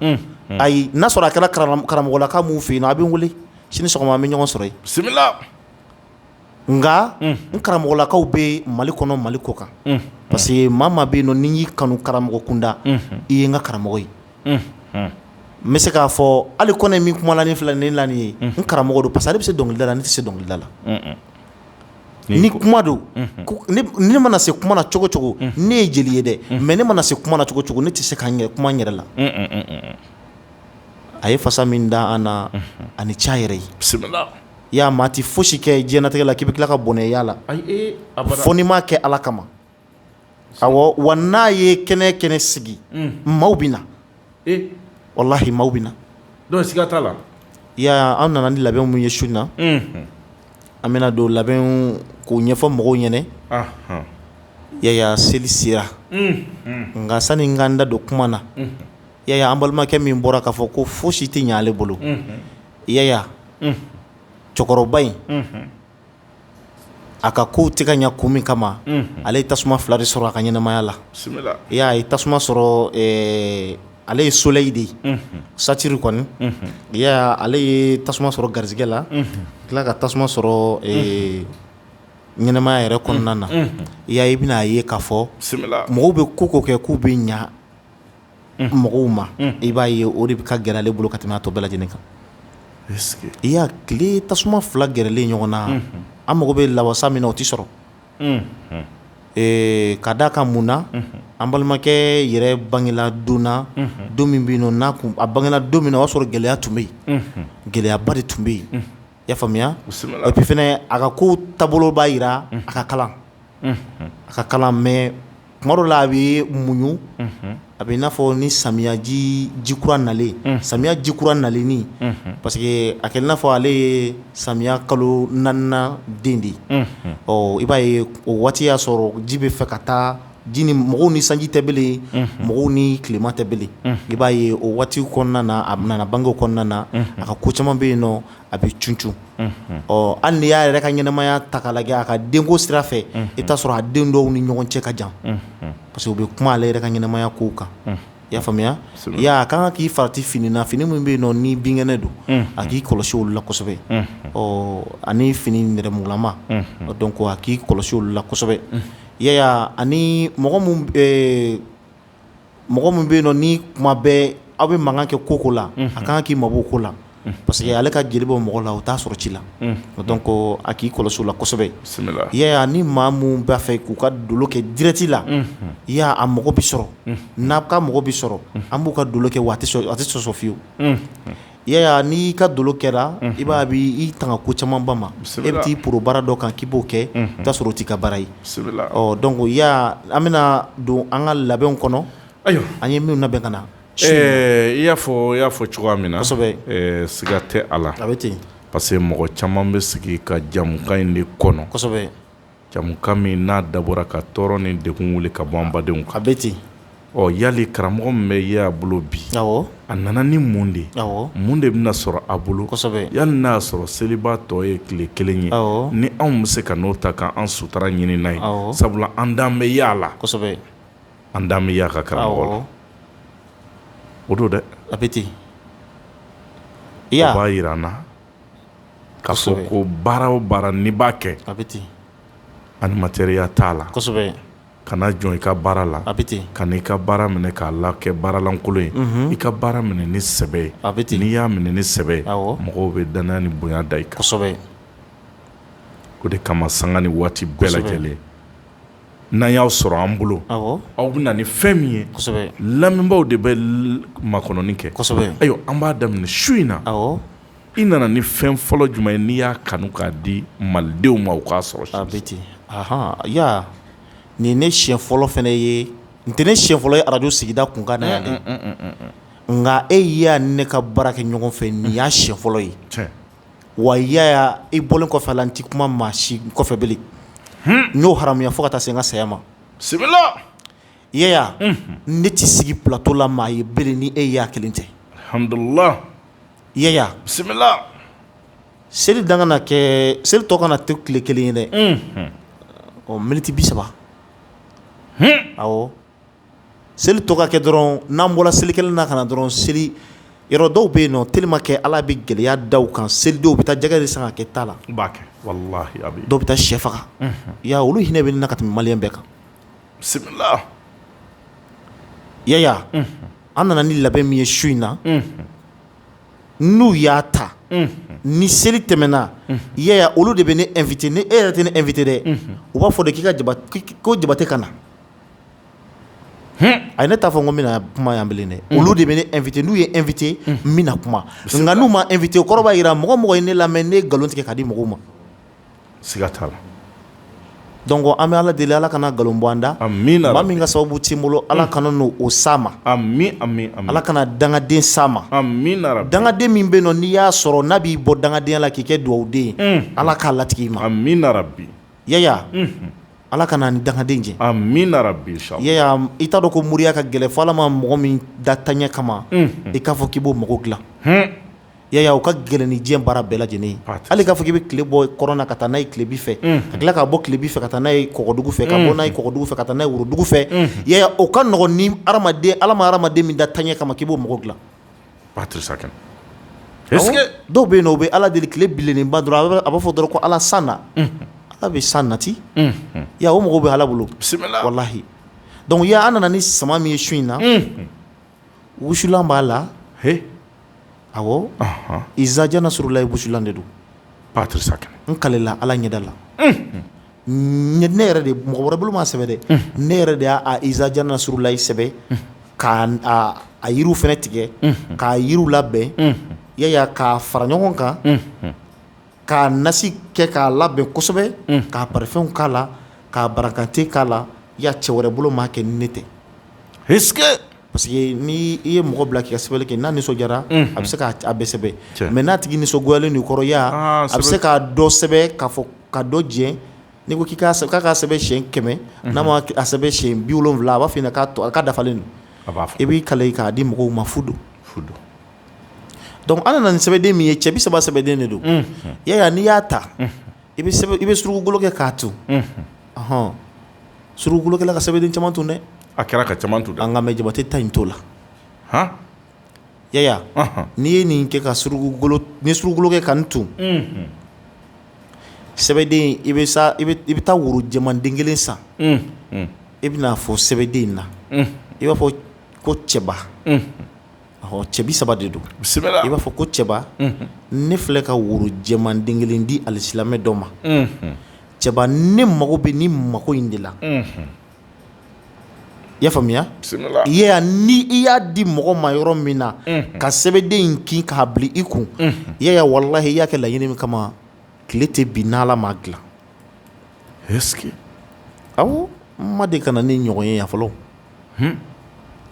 ayi n'a sɔrɔ a kɛra karamɔgɔlaka mun fɛ yen nɔ a bɛ n wele sini sɔgɔma an bɛ ɲɔgɔn sɔrɔ yen. Bismillah. Nka n karamɔgɔlakaw bɛ Mali kɔnɔ Mali kɔ kan parce que maa bɛ yen nɔ ni y'i kanu karamɔgɔ kunda i ye n ka karamɔgɔ ye n bɛ se k'a fɔ hali Kɔnɛ min kumala ni filɛ nin la nin ye n karamɔgɔ don parce que ale bɛ se dɔnkilida la ne tɛ se dɔnkilida la ni kuma don ni ne mana se kuma na cogo cogo ne ye jeli ye dɛ mais ne mana se kuma na cogo cogo ne tɛ se ka kuma n yɛrɛ la a ye fasa min da an na ani ca yɛrɛ ye bisimila y'a maa ti fosi kɛ diɲɛnatigɛ la k'i bɛ tila ka bɔnɛ y'a la fo n'i m'a kɛ Ala kama awɔ wa n'a ye kɛnɛ kɛnɛ sigi maaw bɛ na wallahi maaw bɛ na donc siga t'a la y'a an nana ni labɛn mun ye su in na an bɛna don labɛn k'o ɲɛfɔ mɔgɔw ɲɛna yaya seli sera nka sani n ka n da don kuma na yaya an balimakɛ min bɔra k'a fɔ ko fosi tɛ ɲɛ ale bolo yaya cɛkɔrɔba in a ka kow tɛ ka ɲɛ kun min kama ale ye tasuma 2 de sɔrɔ a ka ɲɛnamaya la y'a ye tasuma sɔrɔ ale ye soleil de ye satiri kɔni y'a ale ye tasuma sɔrɔ garizigɛ la tila ka tasuma sɔrɔ ɲɛnamaya yɛrɛ kɔnɔna na y'a ye i bɛna ye k'a fɔ mɔgɔw bɛ ko ko kɛ k'u bɛ ɲa mɔgɔw ma i b'a ye o de ka gɛrɛ ale bolo ka tɛmɛ a tɔ bɛɛ lajɛlen kan i y'a tile tasuma 2 gɛrɛlen ɲɔgɔn na an mago bɛ lawasa min na o tɛ sɔrɔ ka d'a kan mun na an balimakɛ yɛrɛ bangela don na don min bɛ yen nɔ a bangela don min na o y'a sɔrɔ gɛlɛya tun bɛ yen gɛlɛyaba de tun bɛ yen i y'a faamuya et puis fɛnɛ a ka ko taabolo b'a jira a ka kalan mais tuma dɔw la a bɛ muɲu a bɛ i n'a fɔ ni samiyaji jikura nalen samiya jikura nalenni parce que a kɛra i n'a fɔ ale ye samiya kalo 4nan den de ye i b'a ye o waati y'a sɔrɔ ji bɛ fɛ ka taa ji ni mɔgɔw ni sanji tɛ belen mɔgɔw ni tilema tɛ belen i b'a ye o waati kɔnɔna na a nana bangew kɔnɔna na a ka ko caman bɛ yen nɔ a bɛ cuncu hali n'i y'a yɛrɛ ka ɲɛnamaya ta k'a lajɛ a ka denko sira fɛ i bɛ t'a sɔrɔ a den dɔw ni ɲɔgɔn cɛ ka jan parce que u bɛ kuma ale yɛrɛ ka ɲɛnamaya kow kan i y'a faamuya y'a a kan k'i farati fini na fini min bɛ yen nɔ ni binkɛnɛ don a k'i kɔlɔsi olu la kosɛbɛ ani fini nɛrɛmugulama donc a k'i kɔlɔsi olu la kosɛbɛ yaya ani mɔgɔ min bɛ yen nɔ ni kuma bɛɛ aw bɛ mankan kɛ ko la a kan k'i mabɔ ko la parce que ale ka jeli bɔ mɔgɔ la o t'a sɔrɔ ci la donc a k'i kɔlɔsi o la kosɛbɛ yaya ni maa min b'a fɛ k'u ka dolo kɛ direct la y'a a mɔgɔ bɛ sɔrɔ n'a ka mɔgɔ bɛ sɔrɔ an b'u ka dolo kɛ wa a tɛ sɔsɔ fiyewu yaya n'i ka dolo kɛra i b'a i tanga ko camanba ma e bɛ t'i poro baara dɔ kan k'i b'o kɛ i t'a sɔrɔ o t'i ka baara ye donc an bɛna don an ka labɛnw kɔnɔ an ye minnu labɛn ka na i y'a fɔ cogoya min na kosɛbɛ siga tɛ a la a bɛ ten parce que mɔgɔ caman bɛ sigi ka jamukan in de kɔnɔ kosɛbɛ jamukan min n'a dabɔra ka tɔɔrɔ ni degun wuli ka bɔ an badenw kan a bɛ ten yali karamɔgɔ min bɛ ye a bolo bi a nana ni mun de mun de bɛna sɔrɔ a bolo yali n'a y'a sɔrɔ seliba tɔ ye tile 1 ye ni anw bɛ se ka n'o ta k'an sutura ɲini n'a ye sabula an dan bɛ y'a la an dan bɛ y'a ka karamɔgɔ la o don dɛ a bɛ ten o b'a jira an na k'a fɔ ko baara o baara n'i b'a kɛ a bɛ ten ani matériel t'a la kana jɔn i ka baara la a bɛ ten ka n'i ka baara minɛ k'a la kɛ baaralankolon ye i ka baara minɛ ni sɛbɛ ye a bɛ ten n'i y'a minɛ ni sɛbɛ ye mɔgɔw bɛ danaya ni bonya da i kan o de kama sanga ni waati bɛɛ lajɛlen n'an y'aw sɔrɔ an bolo aw bɛ na ni fɛn min ye lamɛnbaaw de bɛ makɔnɔni kɛ ayiwa an b'a daminɛ su in na i nana ni fɛn fɔlɔ jumɛn ye n'i y'a kanu k'a di malidenw ma u k'a sɔrɔ a bɛ ten ya nin ne siɲɛ fɔlɔ fɛnɛ ye n tɛ ne siɲɛ fɔlɔ ye arajo sigida kunkan na yan dɛ nka e y'a ni ne ka baara kɛ ɲɔgɔn fɛ nin y'a siɲɛ fɔlɔ ye wa yaya i bɔlen kɔfɛ a la n ti kuma maa si kɔfɛ bilen n y'o haramuya fo ka taa se n ka saya ma yaya ne ti sigi plateau la maa ye bilen ni e y'a kelen tɛ alhamdulillah yaya bisimila seli dan kana kɛ seli tɔ kana to tile 1 ye dɛ miniti 30 awɔ seli tɔ ka kɛ dɔrɔn n'an bɔra seli kelen na ka na dɔrɔn seli yɔrɔ dɔw bɛ yen nɔ tellement que ala bɛ gɛlɛya da u kan seli dɔw bɛ taa jɛgɛ de san ka kɛ ta la b'a kɛ wallahi abi dɔw bɛ taa sɛ faga ya olu hinɛ bɛ ne na ka tɛmɛ maliyɛn bɛɛ kan bisimila yaya an nana ni labɛn min ye su in na n'u y'a ta ni seli tɛmɛna ya olu de bɛ ne invité ni e yɛrɛ tɛ ne invité dɛ u b'a fɔ de k'i ka ko Jabate ka na a ye ne t'a fɔ n ko n bɛna kuma yan bilen dɛ olu de bɛ ne invité n'u ye invité n bɛna kuma nka n'u ma invité o kɔrɔ b'a jira mɔgɔ mɔgɔ ye ne lamɛn ne ye nkalon tigɛ k'a di mɔgɔw ma siga t'a la donc an bɛ Ala deli Ala kana nkalon bɔ an da maa min ka sababu t'i bolo Ala kana n'o s'a ma Ala kana dangaden s'a ma dangaden min bɛ yen nɔ n'i y'a sɔrɔ n'a b'i bɔ dangadenya la k'i kɛ dugawuden ye Ala k'a latig'i ma yaya Ala kana ni dangaden jɛ yaya i t'a dɔn ko moriya ka gɛlɛn fo Ala ma mɔgɔ min da taɲɛ kama i k'a fɔ k'i b'o mago dilan yaya o ka gɛlɛn ni diɲɛ baara bɛɛ lajɛlen ye hali k'a fɔ k'i bɛ tile bɔ kɔrɔn na ka taa n'a ye tilebi fɛ ka tila ka bɔ tilebi fɛ ka taa n'a ye kɔgɔdugu fɛ ka bɔ n'a ye kɔgɔdugu fɛ ka taa n'a ye worodugu fɛ yaya o ka nɔgɔn ni adamaden Ala ma adamaden min da taɲɛ kama k'i b'o mago dilan dɔw bɛ yen nɔ o bɛ Ala deli tile bilennenba dɔrɔn a b'a fɔ dɔrɔn ko Ala san na Ala bɛ san nati ya o mɔgɔw bɛ Ala bolo walahi donc ya an nana ni sama min ye su in na wusulan b'a la awɔ Izaja Nasrulayi wusulan de don n kalela Ala ɲɛda la ne yɛrɛ de mɔgɔ wɛrɛ bolo m'a sɛbɛ dɛ ne yɛrɛ de y'a Izaja Nasrulayi sɛbɛ k'a yiriw fɛnɛ tigɛ k'a yiriw labɛn yaya k'a fara ɲɔgɔn kan k'a nasi kɛ k'a labɛn kosɛbɛ k'a parfum k'a la k'a barakante k'a la ya cɛ wɛrɛ bolo m'a kɛ ni ne tɛ parce que ni i ye mɔgɔ bila k'i ka sɛbɛnni kɛ n'a nisɔndiyara a bɛ se k'a bɛɛ sɛbɛn mais n'a tigi nisɔngoyalen don i kɔrɔ a bɛ se k'a dɔ sɛbɛn k'a fɔ ka dɔ jɛn n'i ko k'a k'a sɛbɛn siɲɛ 100 n'a ma a sɛbɛn siɲɛ 70 a b'a f'i ɲɛna k'a dafalen don i b'i kale k'a di mɔgɔw ma fu don donc an nana ni sɛbɛnden min ye cɛ 30 sɛbɛnden de don yaya n'i y'a ta i bɛ surugugolo kɛ k'a tun surugugolo kɛla ka sɛbɛnden caman tun dɛ a kɛra ka caman tun dɛ an ka mɛ Jabate ta in t'o la yaya n'i ye nin kɛ ka surugugolo kɛ ka nin tun sɛbɛden i bɛ taa woro jɛmanden kelen san i bɛna fɔ sɛbɛden na i b'a fɔ ko cɛba cɛ 30 de don i b'a fɔ ko cɛba ne filɛ ka woro jɛmanden kelen di alisilamɛ dɔ ma cɛba ne mago bɛ ni mako in de la i y'a faamuya ni i y'a di mɔgɔ ma yɔrɔ min na ka sɛbɛden in kin k'a bila i kun yaya wallahi i y'a kɛ laɲini min kama tile tɛ bin n'Ala m'a dilan awɔ n ma de ka na ni ɲɔgɔn ye yan fɔlɔ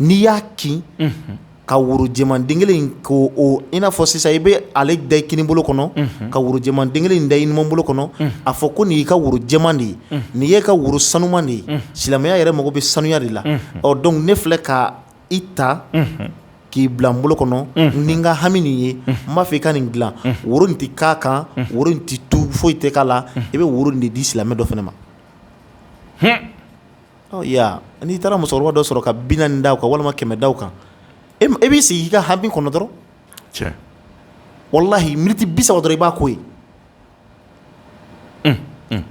n'i y'a kin ka woro jɛmanden kelen in ko i n'a fɔ sisan i bɛ ale da i kini bolo kɔnɔ ka woro jɛmanden kelen in da i numan bolo kɔnɔ a fɔ ko nin y'i ka woro jɛman de ye nin y'e ka woro sanuman de ye silamɛya yɛrɛ mago bɛ sanuya de la donc ne filɛ ka i ta k'i bila n bolo kɔnɔ ni n ka hami nin ye n b'a fɛ i ka nin dilan woro nin tɛ k'a kan woro nin tɛ tu foyi tɛ k'a la i bɛ woro nin de di silamɛ dɔ fana ma n'i taara musokɔrɔba dɔ sɔrɔ ka 40 da u kan walima 100 da u kan e b'i sigi i ka hami kɔnɔ dɔrɔn wallahi miniti 30 dɔrɔn i b'a ko ye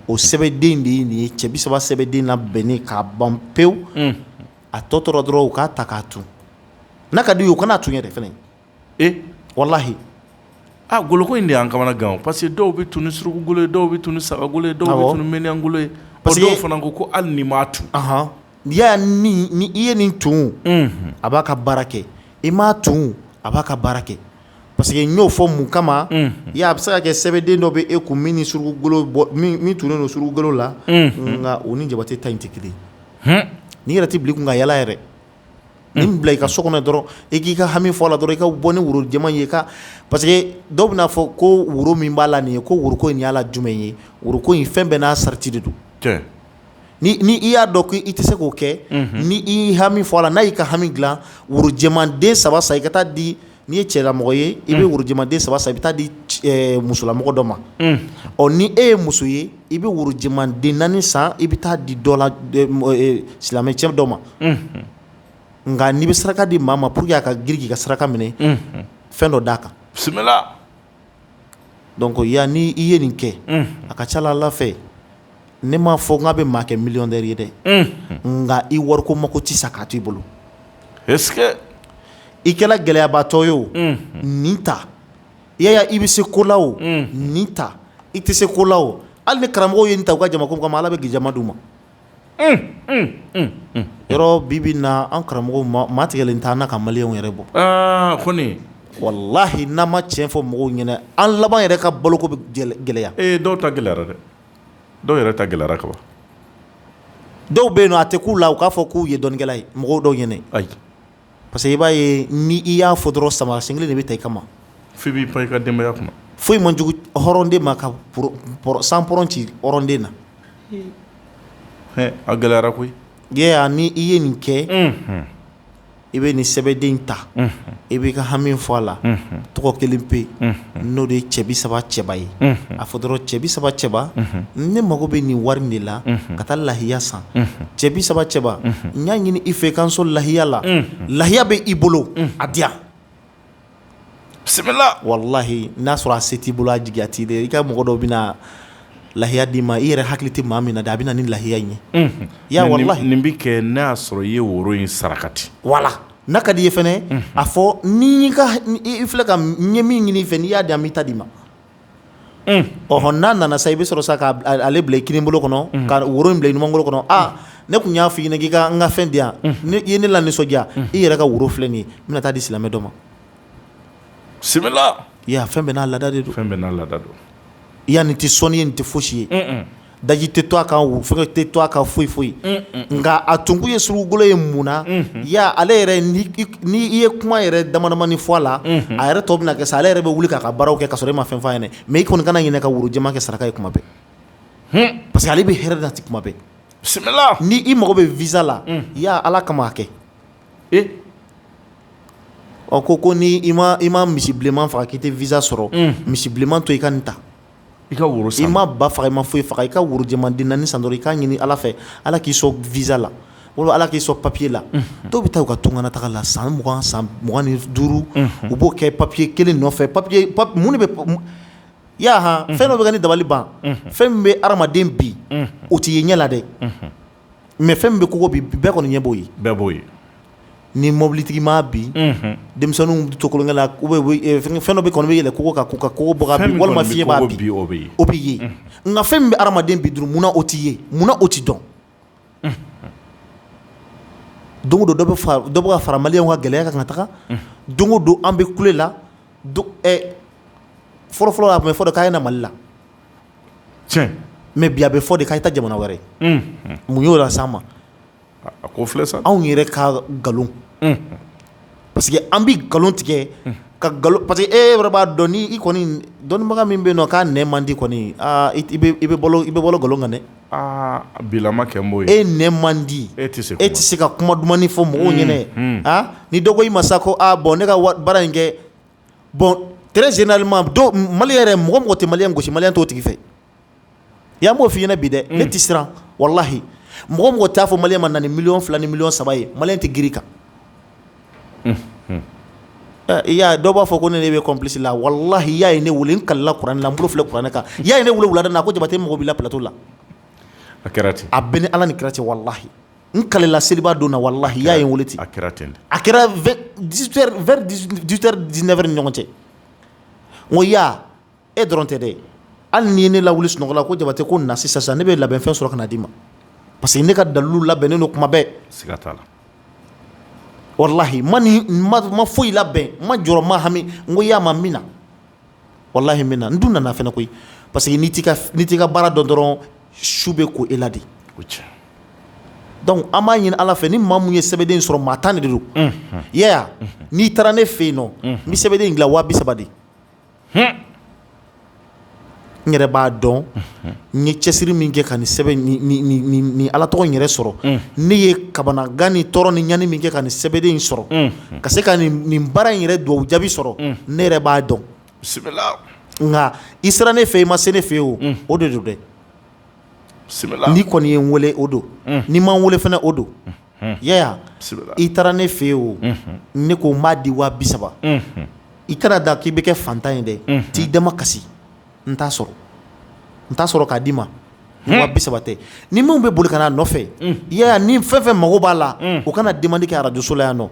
o sɛbɛden de ye nin ye cɛ 30 sɛbɛden labɛnnen k'a ban pewu a tɔ tora dɔrɔn u k'a ta k'a tun n'a ka di u ye u kana tun yɛrɛ fɛnɛ wallahi goloko in de y'an kamana gan parce que dɔw bɛ tunu surugugolo ye dɔw bɛ tunu sagagolo ye dɔw bɛ tunu mɛniyangolo ye dɔw fana ko hali ni m'a tun ya ni i ye nin tun a b'a ka baara kɛ i m'a tun a b'a ka baara kɛ parce que n y'o fɔ mun kama a bɛ se ka kɛ sɛbɛden dɔ bɛ e kun min ni surugugolo min tunnen don surugugolo la nka o ni Jabate ta in tɛ kelen n'i yɛrɛ tɛ bila i kun ka yala yɛrɛ ni bila i ka so kɔnɔ dɔrɔn i k'i ka hami fɔ a la dɔrɔn i ka bɔ ni woro jɛman ye parce que dɔw bɛna fɔ ko woro min b'a la nin ye ko woroko in y'a la jumɛn ye woroko in fɛn bɛɛ n'a sariti de don ni i y'a dɔn ko i tɛ se k'o kɛ ni i hami fɔ a la n'a y'i ka hami dilan woro jɛmanden 3 san i ka taa di n'i ye cɛlamɔgɔ ye i bɛ woro jɛmanden 3 san i bɛ taa di musolamɔgɔ dɔ ma ni e ye muso ye i bɛ woro jɛmanden 4 san i bɛ taa di dɔ la silamɛ cɛ dɔ ma nka n'i bɛ saraka di maa ma pour que a ka girin k'i ka saraka minɛ fɛn dɔ d'a kan bisimila donc ni i ye nin kɛ a ka ca Ala fɛ ne m'a fɔ n k'a bɛ maa kɛ millionnaire ye dɛ nka i wariko mako tɛ sa k'a to i bolo est-ce que i kɛla gɛlɛyabaatɔ ye o nin ta yaya i bɛ se ko la o nin ta i tɛ se ko la o hali ni karamɔgɔw ye nin ta u ka jama ko kama Ala bɛ gijama d'u ma yɔrɔ bibi na an karamɔgɔw maa tigɛlen t'an na ka maliyɛnw yɛrɛ bɔ kɔni wallahi n'a ma tiɲɛ fɔ mɔgɔw ɲɛna an laban yɛrɛ ka baloko bɛ gɛlɛya dɔw ta gɛlɛyara dɛ dɔw yɛrɛ ta gɛlɛyara ka ban dɔw bɛ yen nɔ a tɛ k'u la u k'a fɔ k'u ye dɔnnikɛla ye mɔgɔw dɔw ɲɛna ayi parce que i b'a ye ni i y'a fɔ dɔrɔn samara sen kelen de bɛ ta i kama f'i b'i pan i ka denbaya kunna foyi man jugu hɔrɔnden ma ka san pɔrɔn ci hɔrɔnden na a gɛlɛyara koyi ni i ye nin kɛ i bɛ nin sɛbɛden ta i b'i ka hami fɔ a la tɔgɔ kelen pe n'o de ye cɛ 30 cɛba ye a fɔ dɔrɔn cɛ 30 cɛba ne mago bɛ nin wari de la ka taa lahiya san cɛ 30 cɛba n y'a ɲini i fɛ k'an sɔn lahiya la lahiya bɛ i bolo a diya bisimila wallahi n'a sɔrɔ a se t'i bolo a jigiya t'i de i ka mɔgɔ dɔw bɛna lahiya d'i ma i yɛrɛ hakili tɛ maa min na dɛ a bɛ na ni lahiya in ye ya wallahi nin bɛ kɛ n'a y'a sɔrɔ i ye woro in sarakati wala n'a ka di i ye fɛnɛ a fɔ ni i filɛ ka n ye min ɲini i fɛ n'i y'a di an b'i ta d'i ma n'a nana sa i bɛ sɔrɔ sa k'ale bila i kini bolo kɔnɔ ka woro in bila i numan bolo kɔnɔ ne kun y'a f'i ɲɛna k'i ka n ka fɛn di yan i ye ne la nisɔndiya i yɛrɛ ka woro filɛ nin ye n bɛna taa di silamɛ dɔ ma bisimila fɛn bɛɛ n'a laada de don fɛn bɛɛ n'a laada don nin tɛ sɔnni ye nin tɛ fosi ye daji tɛ to a kan fɛngɛ tɛ to a kan foyi foyi nka a tunku ye surugugolo ye mun na ale yɛrɛ ni i ye kuma yɛrɛ damadamani fɔ a la a yɛrɛ tɔ bɛna kɛ sa ale yɛrɛ bɛ wuli k'a ka baaraw kɛ ka sɔrɔ e ma fɛn f'a ɲɛna mais i kɔni kana ɲinɛ ka woro jɛman kɛ saraka ye kuma bɛɛ parce que ale bɛ hɛrɛ nati kuma bɛɛ bisimila ni i mago bɛ visa la Ala kama a kɛ ko ni i ma misi bilenman faga k'i tɛ visa sɔrɔ misi bilenman to i ka nin ta i ka woro san i ma ba faga i ma foyi faga i ka woro jɛman den naani san dɔrɔn i k'a ɲini Ala fɛ Ala k'i sɔn visa la wala Ala k'i sɔn papier la dɔw bɛ taa u ka tungana taga la san 20 san 25 u b'o kɛ papier kelen nɔfɛ papier mun de bɛ fɛn dɔ bɛ kɛ ni dabali ban fɛn min bɛ adamaden bi o t'i ye ɲɛ la dɛ mais fɛn min bɛ kogo bi bɛɛ kɔni ɲɛ b'o ye bɛɛ b'o ye ni mobilitigi ma bi denmisɛnninw to kolonkɛ la fɛn dɔ bɛ kɔni bɛ yɛlɛ kogo kan k'u ka kogo bɔ ka bin walima fiɲɛ b'a bin o b'i ye nka fɛn min bɛ adamaden bi dun munna o t'i ye munna o t'i dɔn don o don dɔ bɛ ka fara maliyɛnw ka gɛlɛya kan ka taga don o don an bɛ kule la fɔlɔ-fɔlɔ la a tun bɛ fɔ de k'a ye na Mali la tiɲɛ mais bi a bɛ fɔ de k'a ye taa jamana wɛrɛ mun y'o las'an ma a ko filɛ sa anw yɛrɛ ka nkalon parce que an bɛ nkalon tigɛ ka nkalon parce que e yɛrɛ b'a dɔn ni i kɔni dɔnnibaga min bɛ yen nɔ k'a nɛ man di kɔni i bɛ bɔlɔ nkalon kan dɛ bilama kɛ n b'o ye e nɛ man di e tɛ se ka kuma dumani fɔ mɔgɔw ɲɛna ni dɔ ko i ma sa ko bon ne ka baara in kɛ bon très généralement maliyɛn yɛrɛ mɔgɔ tɛ maliyɛn gosi maliyɛn t'o tigi fɛ y'an b'o f'i ɲɛna bi dɛ ne tɛ siran walahi mɔgɔ t'a fɔ maliyɛn ma na ni 2 millions ni 3 ye maliyɛn tɛ giri kan dɔw b'a fɔ ko ne bɛ complice la walahi y'a ye ne wele n kalila kuranɛ la n bolo filɛ kuranɛ kan y'a ye ne wele wulada na ko Jabate mɔgɔ b'i la plateau la a kɛra ten a bɛ ni Ala ni kira cɛ walahi n kalila seliba don na walahi y'a ye n wele ten a kɛra ten a kɛra vers 18h 19h ni ɲɔgɔn cɛ n ko e dɔrɔn tɛ dɛ hali ni ye ne lawuli sunɔgɔ la ko Jabate ko na sisan ne bɛ labɛnfɛn sɔrɔ ka na d'i ma parce que ne ka dalilu labɛnnen don kuma bɛɛ siga t'a la wallahi ma foyi labɛn ma jɔrɔ ma hami n ko ma min na wallahi min na n dun nana fɛnɛ koyi parce que n'i t'i ka baara dɔn dɔrɔn su bɛ ko e la de donc an b'a ɲini Ala fɛ ni maa mun ye sɛbɛden sɔrɔ maa tan de don n'i taara ne fɛ yen nɔ n bɛ sɛbɛden in dilan 30 de n yɛrɛ b'a dɔn n ye cɛsiri min kɛ ka nin sɛbɛn ni Ala tɔgɔ in yɛrɛ sɔrɔ ne ye kabanagan ni tɔɔrɔ ni ɲani min kɛ ka nin sɛbɛden in sɔrɔ ka se ka nin baara in yɛrɛ duwawu jaabi sɔrɔ ne yɛrɛ b'a dɔn nka i sera ne fɛ i ma se ne fɛ yen o de don dɛ n'i kɔni ye n wele o don n'i ma n wele fɛnɛ o don i taara ne fɛ yen o ne ko n b'a di 30 i kana da k'i bɛ kɛ fantan ye dɛ t'i dama kasi n t'a sɔrɔ k'a d'i ma 30 tɛ ni minnu bɛ boli ka n'a nɔfɛ ni fɛn fɛn mago b'a la o kana demande kɛ radio so la yan nɔ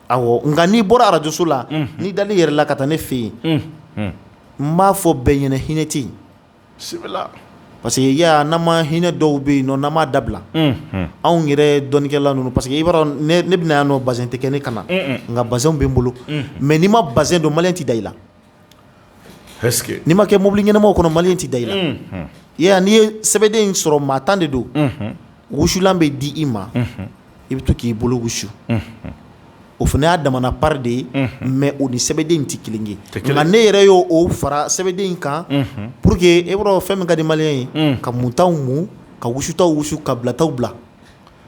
awɔ nka n'i bɔra arajoso la n'i dali yɛrɛ la ka taa ne fɛ yen n b'a fɔ bɛɛ ɲɛna hinɛ tɛ yen parce que ya n'an ma hinɛ dɔw bɛ yen nɔ n'an m'a dabila anw yɛrɛ dɔnnikɛla ninnu parce que i b'a dɔn ne bɛna yan nɔ bazɛn tɛ kɛ ne kana nka bazɛnw bɛ n bolo mais n'i ma bazɛn dɔn maliyɛn tɛ da i la n'i ma kɛ mobili ɲɛnamaw kɔnɔ maliyɛn tɛ da i la ya n'i ye sɛbɛden in sɔrɔ maa tan de don wusulan bɛ di i ma i bɛ to k'i bolo wusu o fana y'a damana part de ye mais o ni sɛbɛden in tɛ kelen ye nka ne yɛrɛ y'o o fara sɛbɛden in kan pour que e b'a dɔn fɛn min ka di maliyɛn ye ka muntaw mun ka wusutaw wusu ka bilataw bila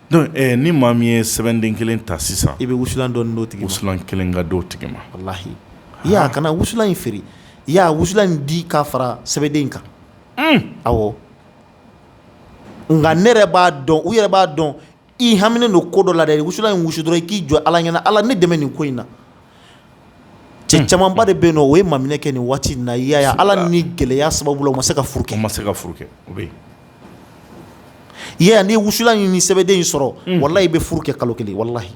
donc ni maa min ye sɛbɛnden kelen ta sisan i bɛ wusulan dɔɔni d'o tigi ma wusulan kelen ka d'o tigi ma walahi ya kana wusulan in feere ya wusulan in di k'a fara sɛbɛden in kan awɔ nka ne yɛrɛ b'a dɔn u yɛrɛ b'a dɔn i haminen don ko dɔ la dɛ wusulan in wusu dɔrɔn i k'i jɔ ala ɲɛna ala ne dɛmɛ nin ko in na cɛ camanba de bɛ yen nɔ o ye maminɛ kɛ nin waati in na i y'a ye ala ni gɛlɛya sababu la u ma se ka furu kɛ o bɛ yen i y'a ye n'i ye wusulan in ni sɛbɛden in sɔrɔ walahi i bɛ furu kɛ kalo kelen walahi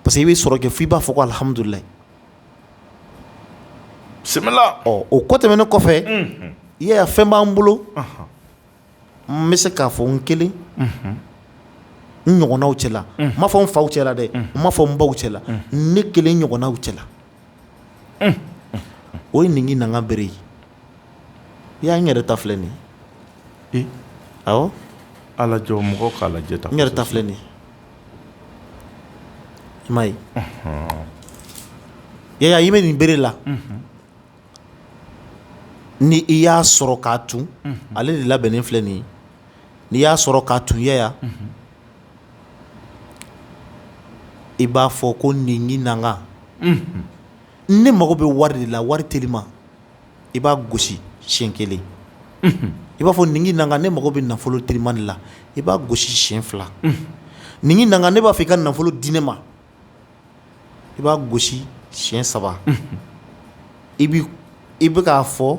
parce que i bɛ sɔrɔ kɛ f'i b'a fɔ ko alihamudulilayi bisimila o ko tɛmɛnen kɔfɛ i y'a ye fɛn b'an bolo n bɛ se k'a fɔ n kelen n ɲɔgɔnnaw cɛla n ma fɔ n faw cɛla dɛ n ma fɔ n baw cɛla ne kelen ɲɔgɔnnaw cɛla o ye nin nanga bere ye i y'a n yɛrɛ ta filɛ nin ye awɔ ala jɔ mɔgɔw k'a lajɛ ta n yɛrɛ ta filɛ nin ye i m'a ye yaya i bɛ nin bere la ni i y'a sɔrɔ k'a tun ale de labɛnnen filɛ nin ye n'i y'a sɔrɔ k'a tun yaya i b'a fɔ ko nin nanga ne mago bɛ wari de la wari telima i b'a gosi siɲɛ kelen i b'a fɔ nin nanga ne mago bɛ nafolo telima de la i b'a gosi siɲɛ fila nin nanga ne b'a fɔ i ka nafolo di ne ma i b'a gosi siɲɛ saba i bɛ k'a fɔ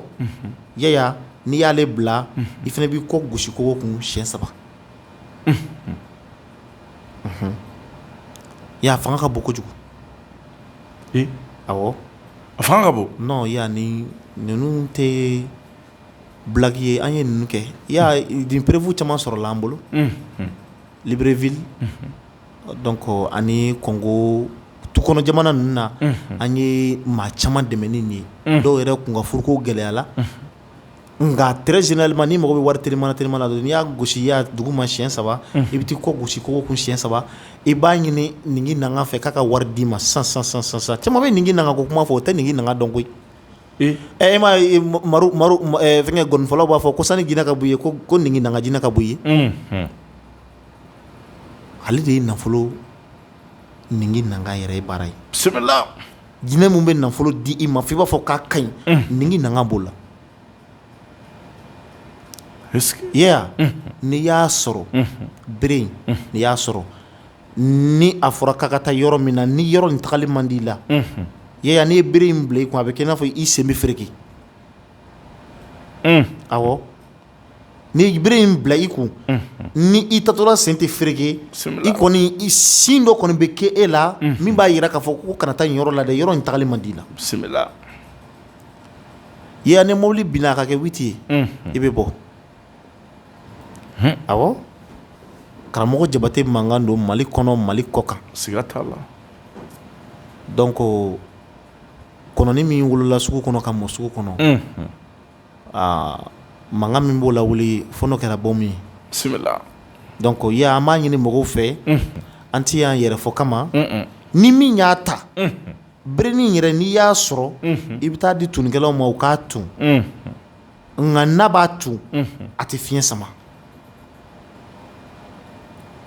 yaya n'i y'ale bila i fana b'i kɔ gosi kogo kun siɲɛ saba ya fanga ka bon kojugu awɔ a fanga ka bon non ya ni ninnu tɛ blague ye an ye ninnu kɛ ya nin prévu caman sɔrɔla an bolo Libreville donc ani Congo tukɔnɔ jamana ninnu na an ye maa caman dɛmɛ ni nin ye dɔw yɛrɛ kun ka furuko gɛlɛyala nka très généralement ni mago bɛ wari telimana la n'i y'a gosi ya dugu ma siɲɛ saba i bɛ t'i kɔ gosi kogo kun siɲɛ saba i b'a ɲini nin nanga fɛ k'a ka wari d'i ma san caman bɛ nin nanga ko kuma fɔ o tɛ nin nanga dɔn koyi e ma maru fɛngɛ gɔnifɔlaw b'a fɔ ko sani jinɛ ka bɔ i ye ko nin nanga jinɛ ka bɔ i ye ale de ye nafolo nin nanga yɛrɛ ye baara ye bisimila jinɛ mun bɛ nafolo di i ma f'i b'a fɔ k'a ka ɲi nin nanga b'o la yeah n'i y'a sɔrɔ bere in n'i y'a sɔrɔ ni a fɔra k'a ka taa yɔrɔ min na ni yɔrɔ nin tagali man di i la yeah n'i ye bere in bila i kun a bɛ kɛ i n'a fɔ i sen bɛ fereke awɔ n'i ye bere in bila i kun ni i tatɔla sen tɛ fereke i kɔni sin dɔ kɔni bɛ kɛ e la min b'a yira k'a fɔ ko kana taa nin yɔrɔ la dɛ yɔrɔ nin tagali man di i la bisimila yeah ni mobili binna a ka kɛ 8 ye i bɛ bɔ awɔ karamɔgɔ Jabate mankan don Mali kɔnɔ Mali kɔ kan siga t'a la donc kɔnɔni min wolola sugu kɔnɔ ka mɔ sugu kɔnɔ mankan min b'o la wuli fo n'o kɛra bom ye bisimila donc ya an b'a ɲini mɔgɔw fɛ an ti y'an yɛrɛ fɔ kama ni min y'a ta berenin yɛrɛ n'i y'a sɔrɔ i bɛ taa di tunikɛlaw ma u k'a tun nka n'a b'a tun a tɛ fiɲɛ sama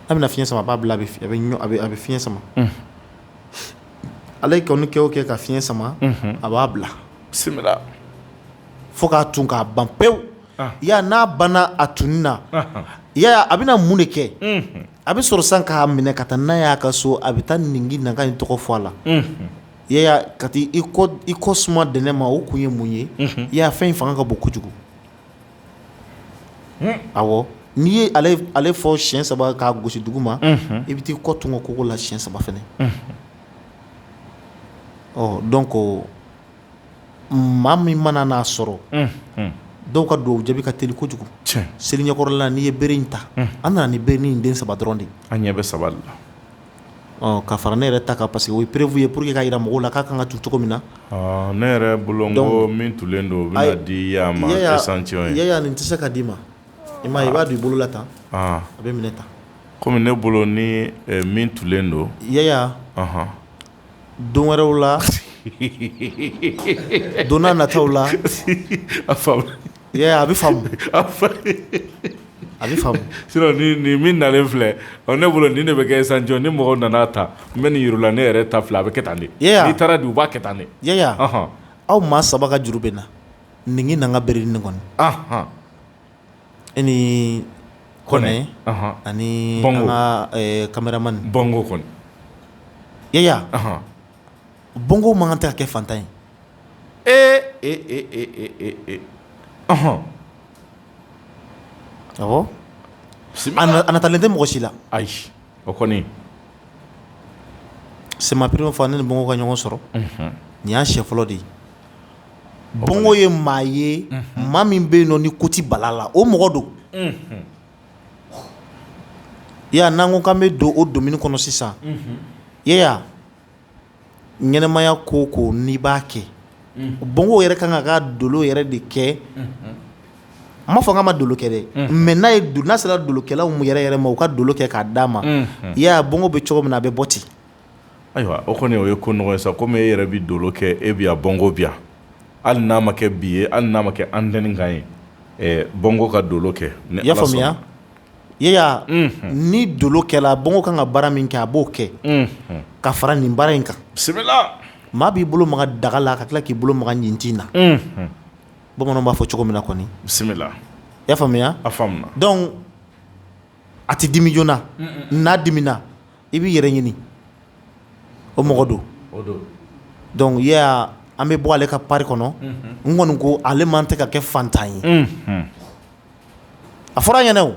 a bɛna fiɲɛ sama a b'a bila a bɛ fiɲɛ sama ale kɔni kɛ o kɛ ka fiɲɛ sama a b'a bila bisimila fo k'a tun k'a ban pewu ya n'a banna a tunni na ya a bɛna mun de kɛ a bɛ sɔrɔ san k'a minɛ ka taa n'a y'a ka so a bɛ taa nin nanga in tɔgɔ fɔ a la ya ka taa i kɔ suma dɛnɛ ma o kun ye mun ye ya fɛn in fanga ka bon kojugu awɔ n'i ye ale fɔ siɲɛ saba k'a gosi dugu ma i bɛ t'i kɔ tun ka kogo la siɲɛ saba fɛnɛ donc maa min mana n'a sɔrɔ dɔw ka duwawu jaabi ka teli kojugu seli ɲɛkɔrɔla n'i ye bere in ta an nana ni bere in den 3 dɔrɔn de an ɲɛ bɛ 3 la ka fara ne yɛrɛ ta kan parce que o ye prévu ye pour que ka yira mɔgɔw la k'a kan ka tun cogo min na ne yɛrɛ bolo n ko min tulen don o bɛna di Yaya ma échantillon ye Yaya nin tɛ se ka d'i ma i m'a ye i b'a don i bolo la tan a bɛ minɛ tan komi ne bolo ni min tulen don Yaya don wɛrɛw la donna nataw la a faamu Yaya a bɛ faamu a bɛ faamu sinon ni min nalen filɛ ne bolo ni ne bɛ kɛ échantillon ni mɔgɔw nana ta n bɛ nin yir'u la ne yɛrɛ ta filɛ a bɛ kɛ tan de n'i taara di u b'a kɛ tan de Yaya aw maa 3 ka juru bɛ na nin n'an ka bere ni kɔni e ni Kɔnɛ ani an ka cameraman Bongo kɔni Yaya Bongo man kan tɛ ka kɛ fantan ye awɔ a natalen tɛ mɔgɔ si la ayi o kɔni c'est ma première fois ne ni Bongo ka ɲɔgɔn sɔrɔ nin y'a siɲɛ fɔlɔ de ye Bongo ye maa ye maa min bɛ yen nɔ ni ko tɛ bala la o mɔgɔ don Yaya n'an ko k'an bɛ don o domaine kɔnɔ sisan Yaya ɲɛnɛmaya ko ko n'i b'a kɛ Bongo yɛrɛ kan ka dolo yɛrɛ de kɛ n m'a fɔ k'a ma dolo kɛ dɛ mais n'a sera dolokɛlaw yɛrɛ ma u ka dolo kɛ k'a d'a ma Yaya Bongo bɛ cogo min na a bɛ bɔ ten ayiwa o kɔni o ye ko nɔgɔ ye sa komi e yɛrɛ bɛ dolo kɛ e bɛ yan Bongo bɛ yan hali n'a ma kɛ bi ye hali n'a ma kɛ antenne kan ye Bongo ka dolo kɛ ni Ala sɔnna. I y'a faamuya Yaya ni dolo kɛla Bongo kan ka baara min kɛ a b'o kɛ ka fara nin baara in kan bisimila maa b'i bolo maga daga la ka tila k'i bolo maga ɲintin na bamananw b'a fɔ cogo min na kɔni bisimila i y'a faamuya a faamuna donc a tɛ dimi joona n'a dimina i b'i yɛrɛ ɲini o mɔgɔ don donc Yaya an bɛ bɔ ale ka pari kɔnɔ n kɔni ko ale man tɛ ka kɛ fantan ye a fɔra an ɲɛna o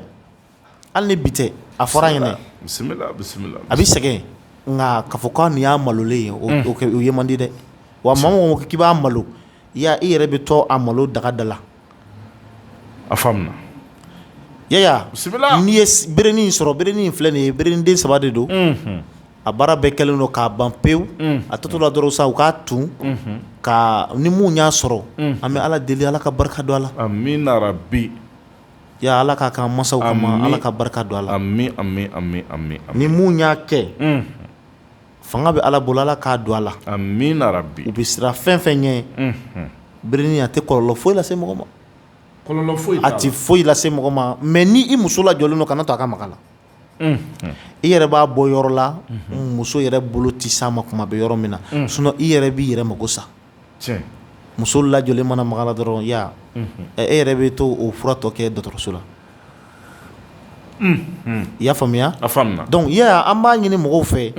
hali ni bi tɛ a fɔra an ɲɛna bisimila a bɛ sɛgɛn nka k'a fɔ ko nin y'a malolen ye o ye man di dɛ wa maa o maa k'i b'a malo i yɛrɛ bɛ to a malo daga da la a faamuna Yaya bisimila n'i ye berenin in sɔrɔ berenin in filɛ nin ye berenin den 3 de don a baara bɛɛ kɛlen don k'a ban pewu a tɔtɔ la dɔrɔn sa u k'a tun ka ni mun y'a sɔrɔ an bɛ Ala deli Ala ka barika don a la amina rabi Yaya Ala k'a k'an mansaw kama Ala ka barika don a la ami ni mun y'a kɛ fanga bɛ Ala bolo Ala k'a don a la amina rabi u bɛ siran fɛn fɛn ɲɛ berenin a tɛ kɔlɔlɔ foyi lase mɔgɔ ma kɔlɔlɔ foyi a tɛ foyi lase mɔgɔ ma mais ni i muso lajɔlen don kana to a ka maga la i yɛrɛ b'a bɔ yɔrɔ la muso yɛrɛ bolo tɛ s'a ma kuma bɛ yɔrɔ min na sinon i yɛrɛ b'i yɛrɛ mago sa muso lajɔlen mana maga la dɔrɔn Yaya e yɛrɛ bɛ to o fura tɔ kɛ dɔgɔtɔrɔso la i y'a faamuya a faamuna donc Yaya an b'a ɲini mɔgɔw fɛ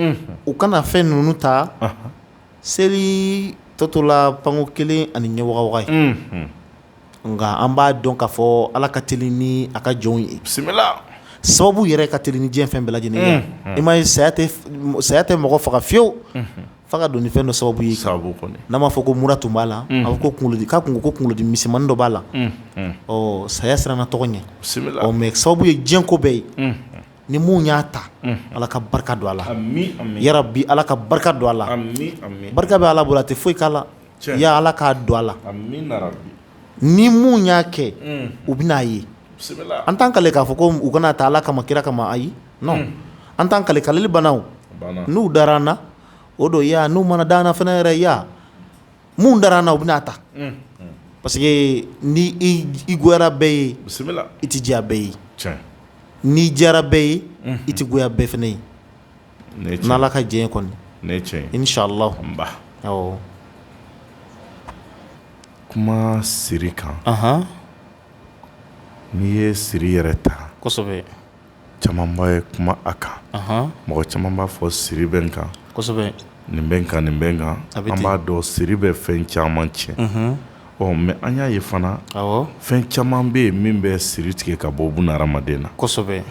u kana fɛn ninnu ta seli tɔtɔ la panko 1 ani ɲɛwaga ye nka an b'a dɔn k'a fɔ Ala ka teli ni a ka jɔnw ye bisimila sababu yɛrɛ ka teli ni diɲɛ fɛn bɛɛ lajɛlen ye i m'a ye saya tɛ mɔgɔ faga fiyewu f'a ka don ni fɛn dɔ sababu ye n'a m'a fɔ ko mura tun b'a la a fɔ ko k'a kun ko kunkolodi misɛnmanin dɔ b'a la saya siranna tɔgɔ ɲɛ mais sababu ye diɲɛ ko bɛɛ ye ni mun y'a ta Ala ka barika don a la yarabi Ala ka barika don a la barika bɛ Ala bolo a tɛ foyi k'a la ya Ala k'a don a la ni mun y'a kɛ u bɛn'a ye an t'an kale k'a fɔ ko u kana ta Ala kama kira kama ayi non an t'an kale kaleli banna o n'u dara an na o don Yaya n'u mana da an na fana yɛrɛ Yaya mun dara an na u bɛn'a ta parce que ni i goyara bɛɛ ye i tɛ diya bɛɛ ye n'i diyara bɛɛ ye i tɛ goya bɛɛ fana ye n'Ala ka jɛn ye kɔni inshallah awɔ kuma siri kan n'i ye siri yɛrɛ ta kosɛbɛ caman b'a kuma a kan mɔgɔ caman b'a fɔ siri bɛ n kan kosɛbɛ nin bɛ n kan nin bɛ n kan an b'a dɔn siri bɛ fɛn caman tiɲɛ mais an y'a ye fana fɛn caman bɛ yen min bɛ siri tigɛ ka bɔ buna hadamaden na kosɛbɛ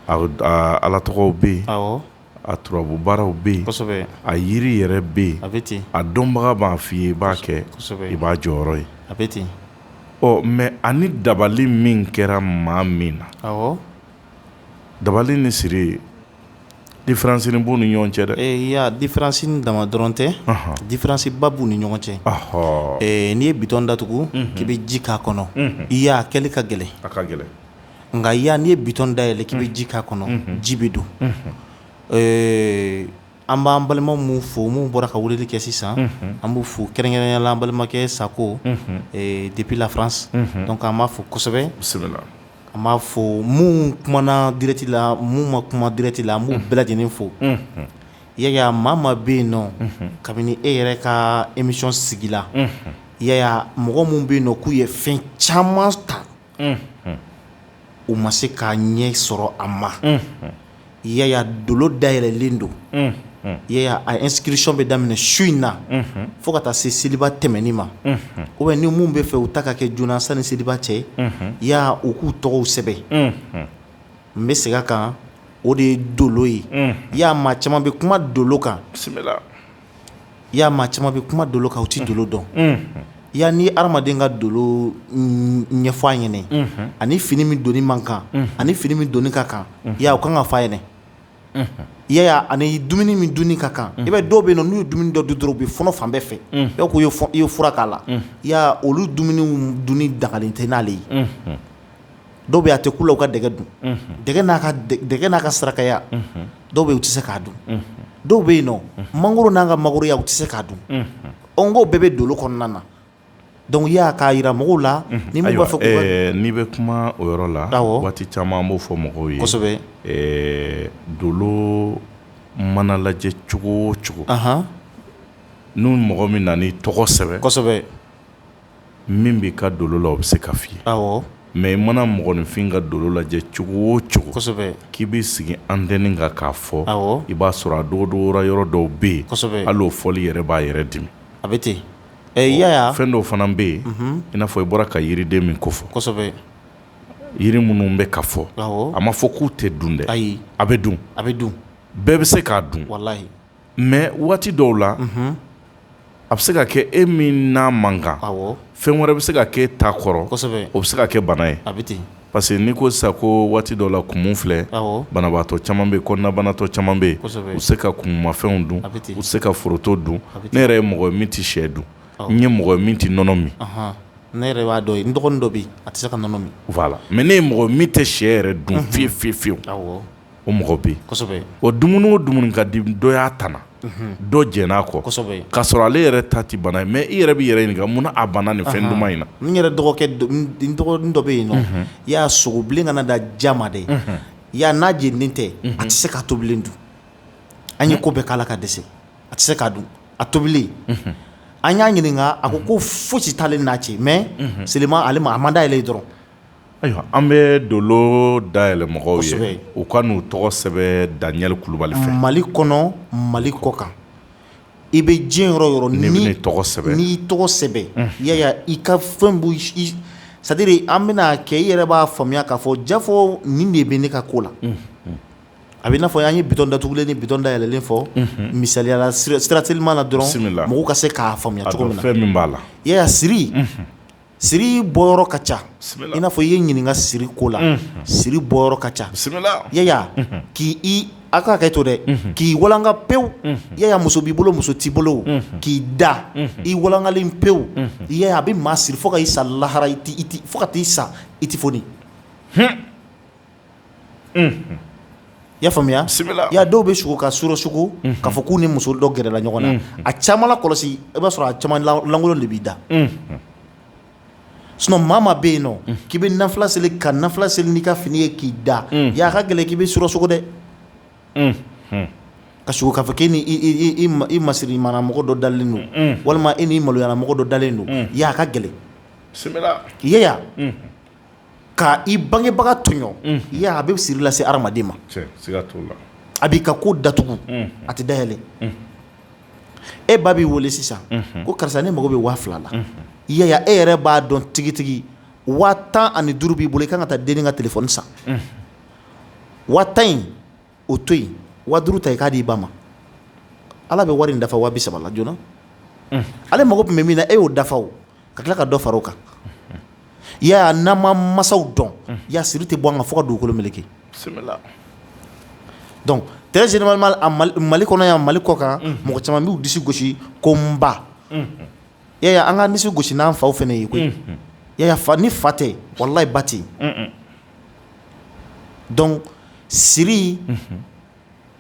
Ala tɔgɔw bɛ yen a turabu baaraw bɛ yen, kosɛbɛ, a yiri yɛrɛ bɛ yen, a bɛ ten, a dɔnbaga b'a f'i ye i b'a kɛ, kosɛbɛ, i b'a jɔyɔrɔ ye, a bɛ ten, mais ani dabali min kɛra maa min na, awɔ, dabali ni siri différence ni b'u ni ɲɔgɔn cɛ dɛ. il y a différence dama dɔrɔn tɛ, différence ba b'u ni ɲɔgɔn cɛ. N'i ye bitɔn datugu k'i bɛ ji k'a kɔnɔ, i y'a kɛli ka gɛlɛn, a ka gɛlɛn, nka i y'a n'i ye bitɔn dayɛlɛ k'i bɛ ji k'a kɔnɔ, ji bɛ don. An b'an balima mun fo mun bɔra ka weleli kɛ sisan, an b'u fo kɛrɛnkɛrɛnnenya la an balimakɛ Sako depuis la France, donc an b'a fo kosɛbɛ. bisimila. An b'a fo mun kumana direct la mun ma kuma direct la an b'u bɛɛ lajɛlen fo. Yaya maa bɛ yen nɔ kabini e yɛrɛ ka émission sigila, yaya mɔgɔ mun bɛ yen nɔ k'u ye fɛn caman ta u ma se k'a ɲɛ sɔrɔ a ma, yaya dolo dayɛlɛlen don, yaya a inscription bɛ daminɛ su in na fo ka taa se seliba tɛmɛni ma, ou bien ni mun bɛ fɛ u ta ka kɛ joona sani seliba cɛ, ya u k'u tɔgɔw sɛbɛn. N bɛ segin a kan o de ye dolo ye, ya maa caman bɛ kuma dolo kan, bisimila, ya maa caman bɛ kuma dolo kan u ti dolo dɔn, ya ni adamaden ka dolo ɲɛfɔ a ɲɛnɛ, ani fini min doni man kan ani fini min doni ka kan, ya o kan ka f'a ɲɛnɛ. Yaya ani dumuni min duni ka kan, i bɛ dɔw bɛ yen nɔ n'u ye dumuni dɔ dun dɔrɔn u bɛ fɔnɔ fan bɛɛ fɛ, bɛɛ ko i ye fura k'a la, ya olu dumuni duni dagalen tɛ n'ale ye, dɔw bɛ a tɛ kula u ka dɛgɛ dun, dɛgɛ n'a ka sarakaya, dɔw bɛ u tɛ se k'a dun, dɔw bɛ yen nɔ mangoro n'a ka magoroya u tɛ se k'a dun, n ko bɛɛ bɛ dolo kɔnɔna na, donc y'a k'a yira mɔgɔw la ni mun b'a fɔ ko n'i bɛ kuma o yɔrɔ la waati caman an b'o fɔ mɔgɔw ye, kosɛbɛ, dolo mana lajɛ cogo o cogo, n'u mɔgɔ min na n'i tɔgɔ sɛbɛn, kosɛbɛ, min b'i ka dolo la o bɛ se ka f'i ye, awɔ, mais i mana mɔgɔninfin ka dolo lajɛ cogo o cogo, kosɛbɛ, k'i b'i sigi antenne kan k'a fɔ, awɔ, i b'a sɔrɔ a dogodogora yɔrɔ dɔw bɛ yen, kosɛbɛ, hali o fɔli yɛrɛ b'a yɛrɛ dimi, a bɛ ten. Yaya fɛn dɔw fana bɛ yen i n'a fɔ i bɔra ka yiriden min ko fɔ, kosɛbɛ, yiri minnu bɛ ka fɔ, a ma fɔ k'u tɛ dun dɛ, ayi, a bɛ dun, a bɛ dun, bɛɛ bɛ se k'a dun, walahi, mais waati dɔw la a bɛ se ka kɛ e min n'a man kan, awɔ, fɛn wɛrɛ bɛ se ka kɛ e ta kɔrɔ, kosɛbɛ, o bɛ se ka kɛ bana ye, a bɛ ten, parce que n'i ko sisan ko waati dɔw la kumun filɛ, awɔ, banabaatɔ caman bɛ yen, kɔnɔnabanatɔ caman bɛ yen, kosɛbɛ, u bɛ se ka kumumafɛnw dun, u bɛ se ka foroto dun, ne yɛrɛ ye mɔgɔ min tɛ sɛ dun, n ye mɔgɔ min tɛ nɔnɔ min, ne yɛrɛ b'a dɔn ye n dɔgɔnin dɔ bɛ yen a tɛ se ka nɔnɔ min, voilà, mais ne ye mɔgɔ min tɛ sɛ yɛrɛ dun fiyewu, awɔ, o mɔgɔ bɛ yen, kosɛbɛ, o dumuni o dumuni ka di dɔ y'a tana, dɔ jɛn'a kɔ, kosɛbɛ, k'a sɔrɔ ale yɛrɛ ta tɛ bana ye, mais i yɛrɛ b'i yɛrɛ ɲininka mun na a bana nin fɛn duman in na, n yɛrɛ n dɔgɔnin dɔ bɛ yen nɔ, i y'a sogo bilen kana da ja ma dɛ, ya n'a jeninen tɛ a tɛ se ka tobilen dun, an ye ko bɛɛ k'a la ka dɛsɛ a tɛ se k'a dun, a tobilen, an y'a ɲininka a ko fosi t'ale n'a cɛ, mais seulement ale ma a man d'ale ye dɔrɔn. Ayiwa an bɛ dolo dayɛlɛ mɔgɔw ye u ka n'u tɔgɔ sɛbɛn Daniel Kulubali fɛ, Mali kɔnɔ Mali kɔ kan, i bɛ diɲɛ yɔrɔ o yɔrɔ n'i tɔgɔ sɛbɛn, n'i tɔgɔ sɛbɛn, yaya i ka fɛn b'u c'est à dire an bɛna kɛ i yɛrɛ b'a faamuya k'a fɔ jafɔ nin de bɛ ne ka ko la, a bɛ i n'a fɔ an ye bitɔn datugulen ni bitɔn dayɛlɛlen fɔ, misaliyala sira teliman na dɔrɔn mɔgɔw ka se k'a faamuya cogo min na, fɛn min b'a la, yaya siri bɔyɔrɔ ka ca, i n'a fɔ i ye ɲininka siri ko la, siri bɔyɔrɔ ka ca, yaya a ka kɛ to dɛ, k'i walanga pewu, yaya muso b'i bolo muso t'i bolo, k'i da i walangalen pewu, yaya a bɛ maa siri fo ka i sa lahara fo ka t'i sa i tɛ foni. I y'a faamuya, y'a dɔw bɛ sugo ka suro sugo k'a fɔ k'u ni muso dɔ gɛrɛla ɲɔgɔn na, a caman la kɔlɔsi i b'a sɔrɔ a caman lankolon de b'i da, sinon maa bɛ yen nɔ k'i bɛ nafila seli ka nafila seli n'i ka fini ye k'i da, y'a ka gɛlɛn k'i bɛ suro sugo dɛ, ka sugo k'a fɔ k'e ni masiri mana mɔgɔ dɔ dalen don, walima e ni maloyana mɔgɔ dɔ dalen don, y'a ka gɛlɛn, yaya ka i bangebaga tɔɲɔ, ya a bɛ siri lase adamaden ma, a b'i ka ko datugu a tɛ dayɛlɛ, e ba b'i wele sisan ko karisa ne mago bɛ 2000 la, yaya e yɛrɛ b'a dɔn tigitigi 105 b'i bolo i kan ka taa denni ka téléphone san, 10 in o to yen waduru ta k'a di ba ma ala bɛ wari in dafa 300 la joona ale mago tun bɛ min na e y'o dafa o ka tila ka dɔ fara o kan ya n'an ma masaw dɔn ya siri tɛ bɔ an kan fo ka dugukolo meleke donc très généralement Mali kɔnɔ yan Mali kɔ kan mɔgɔ caman b'u disi gosi ko n ba ya an ka disi gosi n'an faw fɛnɛ ye koyi ya fa ni fa tɛ wallahi ba tɛ donc siri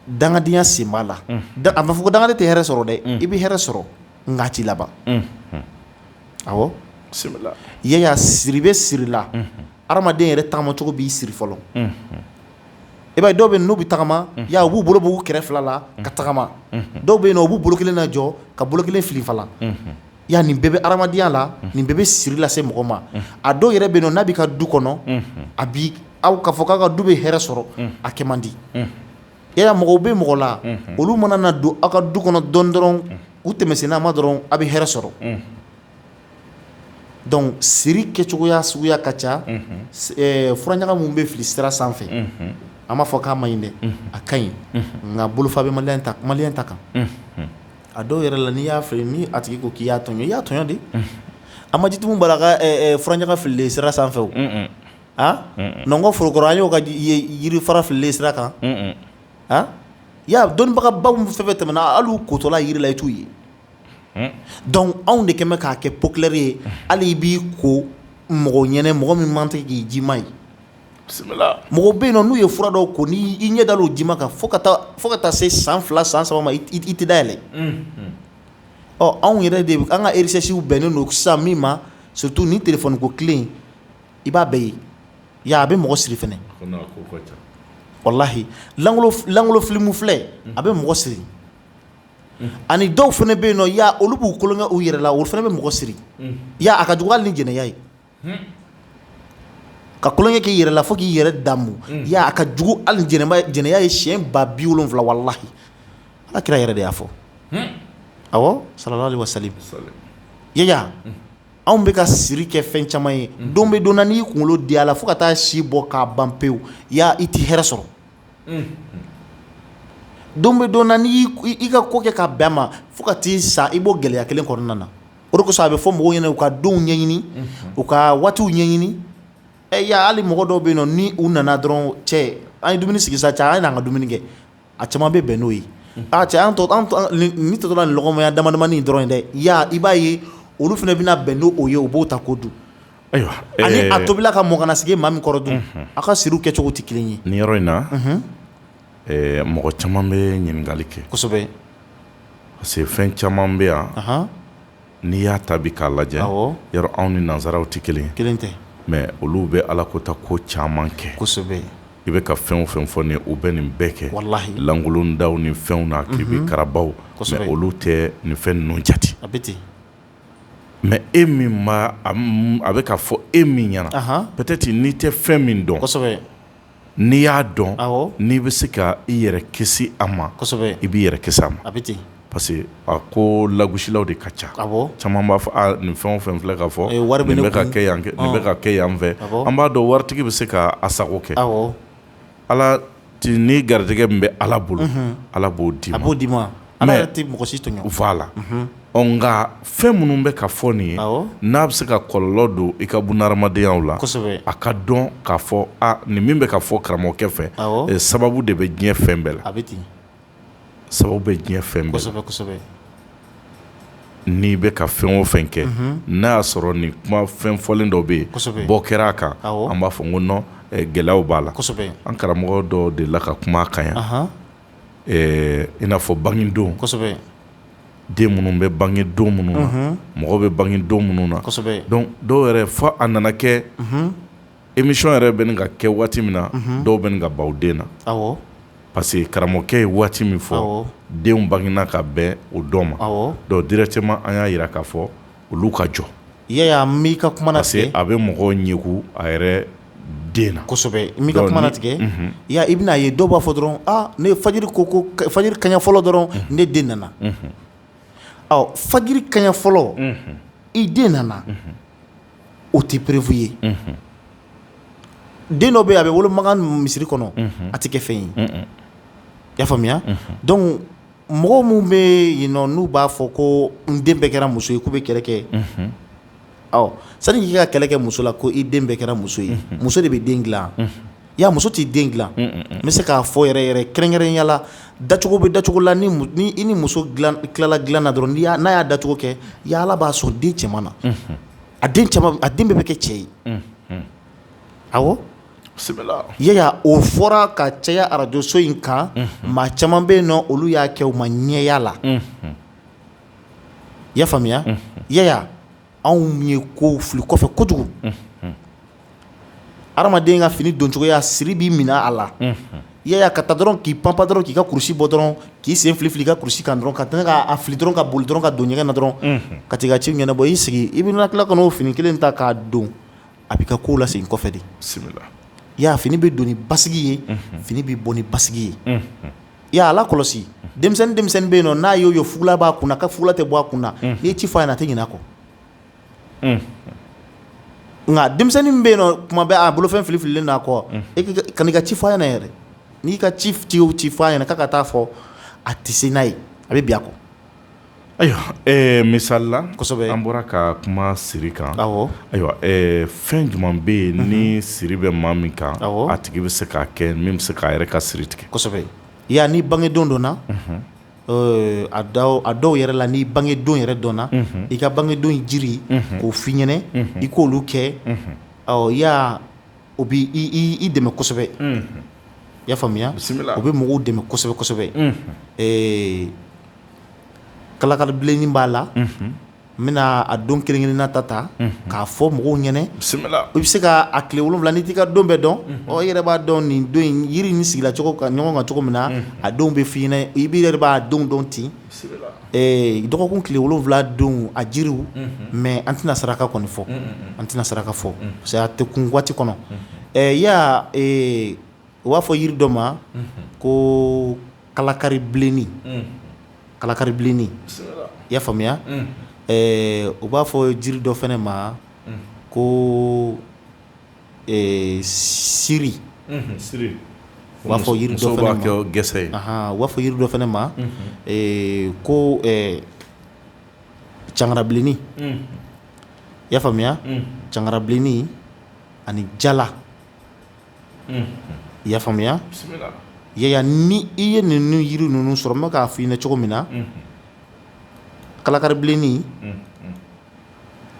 dangadenya sen b'a la a ma fɔ ko dangaden tɛ hɛrɛ sɔrɔ dɛ i bɛ hɛrɛ sɔrɔ nka a t'i laban awɔ ya siri bɛ siri la adamaden yɛrɛ tagamacogo b'i siri fɔlɔ i b'a ye dɔw bɛ yen n'u bɛ tagama ya u b'u bolo b'u kɛrɛ fila la ka tagama dɔw bɛ yen nɔ u b'u bolo kelen lajɔ ka bolo kelen fili fala ya nin bɛɛ bɛ adamadenya la nin bɛɛ bɛ siri lase mɔgɔ ma a dɔw yɛrɛ bɛ yen nɔ n'a b'i ka du kɔnɔ a bi aw k'a fɔ k'a ka du bɛ hɛrɛ sɔrɔ a kɛ man di ya mɔgɔw bɛ mɔgɔ la olu mana na don aw ka du kɔnɔ dɔɔni dɔrɔn u tɛmɛsenna ma dɔrɔn a bɛ hɛrɛ sɔrɔ donc siri kɛcogoya suguya ka ca furaɲaga mun bɛ fili sira sanfɛ an b'a fɔ k'a ma ɲi dɛ a ka ɲi nka bolofa bɛ maliyɛn ta kan a dɔw yɛrɛ la n'i y'a feere ni a tigi ko k'i y'a tɔɲɔ i y'a tɔɲɔ de a ma jitumu b'a la ka furaɲaga fililen sira sanfɛ o nɔngɔ forokɔrɔ an y'o ka yiri fara fililen sira kan ya dɔnnibaga baw fɛn fɛn tɛmɛna hali u kotɔla yiri la i t'u ye donc anw de kɛmɛ k'a kɛ populaire ye hali i b'i ko mɔgɔ ɲɛnɛ mɔgɔ min man tɛ k'i jima ye mɔgɔ bɛ yen nɔ n'u ye fura dɔw ko ni i ɲɛ dal'o jima kan fo ka taa se san 2 san 3 ma i tɛ dayɛlɛ anw yɛrɛ de an ka recherche bɛnnen don sisan min ma surtout ni téléphone ko clé i b'a bɛɛ ye ya a bɛ mɔgɔ siri fɛnɛ wallahi langolo film filɛ a bɛ mɔgɔ siri ani dɔw fɛnɛ bɛ yen nɔ ya olu b'u kolonkɛ u yɛrɛ la olu fɛnɛ bɛ mɔgɔ siri ya a ka jugu hali ni jɛnɛya ye ka kolonkɛ k'i yɛrɛ la fo k'i yɛrɛ damu ya a ka jugu hali ni jɛnɛya ye siɲɛ 70 wallahi ala kira yɛrɛ de y'a fɔ awɔ sallallahu alaihi wasallam ya anw bɛ ka siri kɛ fɛn caman ye don bɛ don na n'i kunkolo di a la fo ka taa si bɔ k'a ban pewu ya i tɛ hɛrɛ sɔrɔ don bɛ don na n'i ka ko kɛ ka bɛn a ma fo ka t'i sa i b'o gɛlɛya kelen kɔnɔna na o de kosɔn a bɛ fɔ mɔgɔw ɲɛna u ka donw ɲɛɲini u ka waatiw ɲɛɲini ya hali mɔgɔ dɔw bɛ yen nɔ ni u nana dɔrɔn cɛ an ye dumuni sigi sa cɛ an ye n'an ka dumuni kɛ a caman bɛ bɛn n'o ye cɛ ni tɔtɔla ni lɔgɔmaya damadamanin dɔrɔn ye dɛ ya i b'a ye olu fana bɛna bɛn n'o ye u b'o ta ko dun ani a tobila ka mɔgɔ kana sigi maa min kɔrɔ dun a ka siriw kɛcogo tɛ kelen ye nin yɔrɔ in na mɔgɔ caman bɛ ɲininkali kɛ kosɛbɛ parce que fɛn caman bɛ yan n'i y'a ta bi k'a lajɛ yɔrɔ anw ni nanzaraw tɛ kelen tɛ mais olu bɛ ala ko ta ko caman kɛ kosɛbɛ i bɛ ka fɛn o fɛn fɔ nin u bɛ nin bɛɛ kɛ wallahi langolondaw ni fɛnw na k'i bɛ karabaw mais olu tɛ nin fɛn ninnu jate a bɛ ten mais e min ma a bɛ ka fɔ e min ɲɛna peut-être n'i tɛ fɛn min dɔn kosɛbɛ n'i y'a dɔn n'i bɛ se ka i yɛrɛ kisi a ma kosɛbɛ i b'i yɛrɛ kisi a ma a bɛ ten parce que a ko lagusilaw de ka ca caman b'a fɔ nin fɛn o fɛn filɛ ka fɔ nin bɛ ka kɛ yan nin bɛ ka kɛ yan fɛ an b'a dɔn waritigi bɛ se ka a sago kɛ ala ni garijɛgɛ min bɛ ala bolo ala b'o d'i ma a b'o d'i ma ala yɛrɛ tɛ mɔgɔ si tɔɲɔ voilà nka fɛn minnu bɛ ka fɔ nin ye n'a bɛ se ka kɔlɔlɔ don i ka bunahadamadenyaw la a ka dɔn k'a fɔ nin min bɛ ka fɔ karamɔgɔkɛ fɛ sababu de bɛ diɲɛ fɛn bɛɛ la a bɛ ten sababu bɛ diɲɛ fɛn bɛɛ la kosɛbɛ n'i bɛ ka fɛn o fɛn kɛ n'a y'a sɔrɔ nin kuma fɛn fɔlen dɔ bɛ yen bɔ kɛra a kan an b'a fɔ n ko non gɛlɛyaw b'a la an karamɔgɔ dɔ de la ka kuma a kan yan i n'a fɔ bangedon den minnu bɛ bange don minnu na mɔgɔ bɛ bange don minnu na donc dɔw yɛrɛ fɔ a nana kɛ émission yɛrɛ bɛ nin ka kɛ waati min na dɔw bɛ nin ka baw den na parce que karamɔgɔkɛ ye waati min fɔ denw bangena ka bɛn o dɔ ma donc directement an y'a jira k'a fɔ olu ka jɔ yaya m'i ka kuma na parce que a bɛ mɔgɔw ɲɛku a yɛrɛ den na kosɛbɛ m'i ka kuma na tigɛ ya i bɛna ye dɔw b'a fɔ dɔrɔn ne fajiri ko fajiri kaɲa fɔlɔ dɔrɔn ne den nana fajiri kaɲa fɔlɔ i den nana o tɛ prévu ye den dɔ bɛ yen a bɛ wolo makan misiri kɔnɔ a tɛ kɛ fɛn ye y'a faamuya donc mɔgɔ mun bɛ yen nɔ n'u b'a fɔ ko n den bɛɛ kɛra muso ye k'u bɛ kɛlɛ kɛ sani k'i ka kɛlɛ kɛ muso la ko i den bɛɛ kɛra muso ye muso de bɛ den dilan ya muso t'i den dilan n bɛ se k'a fɔ yɛrɛ kɛrɛnkɛrɛnya la dacogo bɛ dacogo la ni i ni muso tilala dilan na dɔrɔn n'a y'a dacogo kɛ ya Ala b'a sɔn den cɛman na a den bɛɛ bɛ kɛ cɛ ye awɔ yaya o fɔra ka caya arajo so in kan maa caman bɛ yen nɔ olu y'a kɛ u ma ɲɛya la i y'a faamuya yaya anw ye ko fili kɔfɛ kojugu adamaden ka fini don cogoya siri b'i minɛ a la yaya ka taa dɔrɔn k'i panpa dɔrɔn k'i ka kurusi bɔ dɔrɔn k'i sen fili i ka kurusi kan dɔrɔn ka tɛmɛ k'a fili dɔrɔn ka boli dɔrɔn ka don ɲɛgɛn na dɔrɔn ka t'i ka ci ɲɛnabɔ i sigi i bɛna tila ka n'o fini kelen ta k'a don a b'i ka kow lasegin kɔfɛ de ya fini bɛ don ni basigi ye fini bɛ bɔ ni basigi ye ya Ala kɔlɔsi denmisɛnnin bɛ yen nɔ n'a y'o ye fugula b'a kunna ka fugula tɛ bɔ a kunna n'i ye ci f'a ɲɛna a tɛ ɲinɛ a kɔ nka denmisɛnnin min bɛ yen nɔ kuma bɛɛ a bolofɛn fililen n'a kɔ ka n'i ka ci f'a ɲɛna yɛrɛ n'i ka ci f'a ɲɛna k'a ka taa fɔ a tɛ se n'a ye a bɛ bin a kɔ. Ayiwa misali la an bɔra ka kuma siri kan ayiwa fɛn jumɛn bɛ yen ni siri bɛ maa min kan a tigi bɛ se k'a kɛ min bɛ se k'a yɛrɛ ka siri tigɛ kosɛbɛ ya ni bangedon donna a dɔw yɛrɛ la ni bangedon yɛrɛ donna i ka bangedon jiri k'o f'i ɲɛna i k'olu kɛ ya o bɛ i dɛmɛ kosɛbɛ i y'a faamuya o bɛ mɔgɔw dɛmɛ kosɛbɛ kosɛbɛ kalakaribilennin b'a la n bɛna a don kelen-kelenna ta k'a fɔ mɔgɔw ɲɛna i bɛ se ka a tile 7 n'i t'i ka don bɛɛ dɔn i yɛrɛ b'a dɔn nin don in yiri ni sigila ɲɔgɔn kan cogo min na a don bɛ f'i ɲɛna i yɛrɛ b'a don dɔn ten dɔgɔkun tile 7 don a jiriw mais an tɛna saraka kɔni fɔ an tɛna saraka fɔ parce que a tɛ kun waati kɔnɔ u b'a fɔ yiri dɔ ma ko kalakaribilennin i y'a faamuya u b'a fɔ jiri dɔ fɛnɛ ma ko siri u b'a fɔ yiri dɔ fɛnɛ ma u b'a fɔ yiri dɔ fɛnɛ ma ko cangarabilennin i y'a faamuya cangarabilennin ani jala i y'a faamuya yaya ni i ye ninnu yiri ninnu sɔrɔ n bɛ k'a f'i ɲɛna cogo min na kalakaribilennin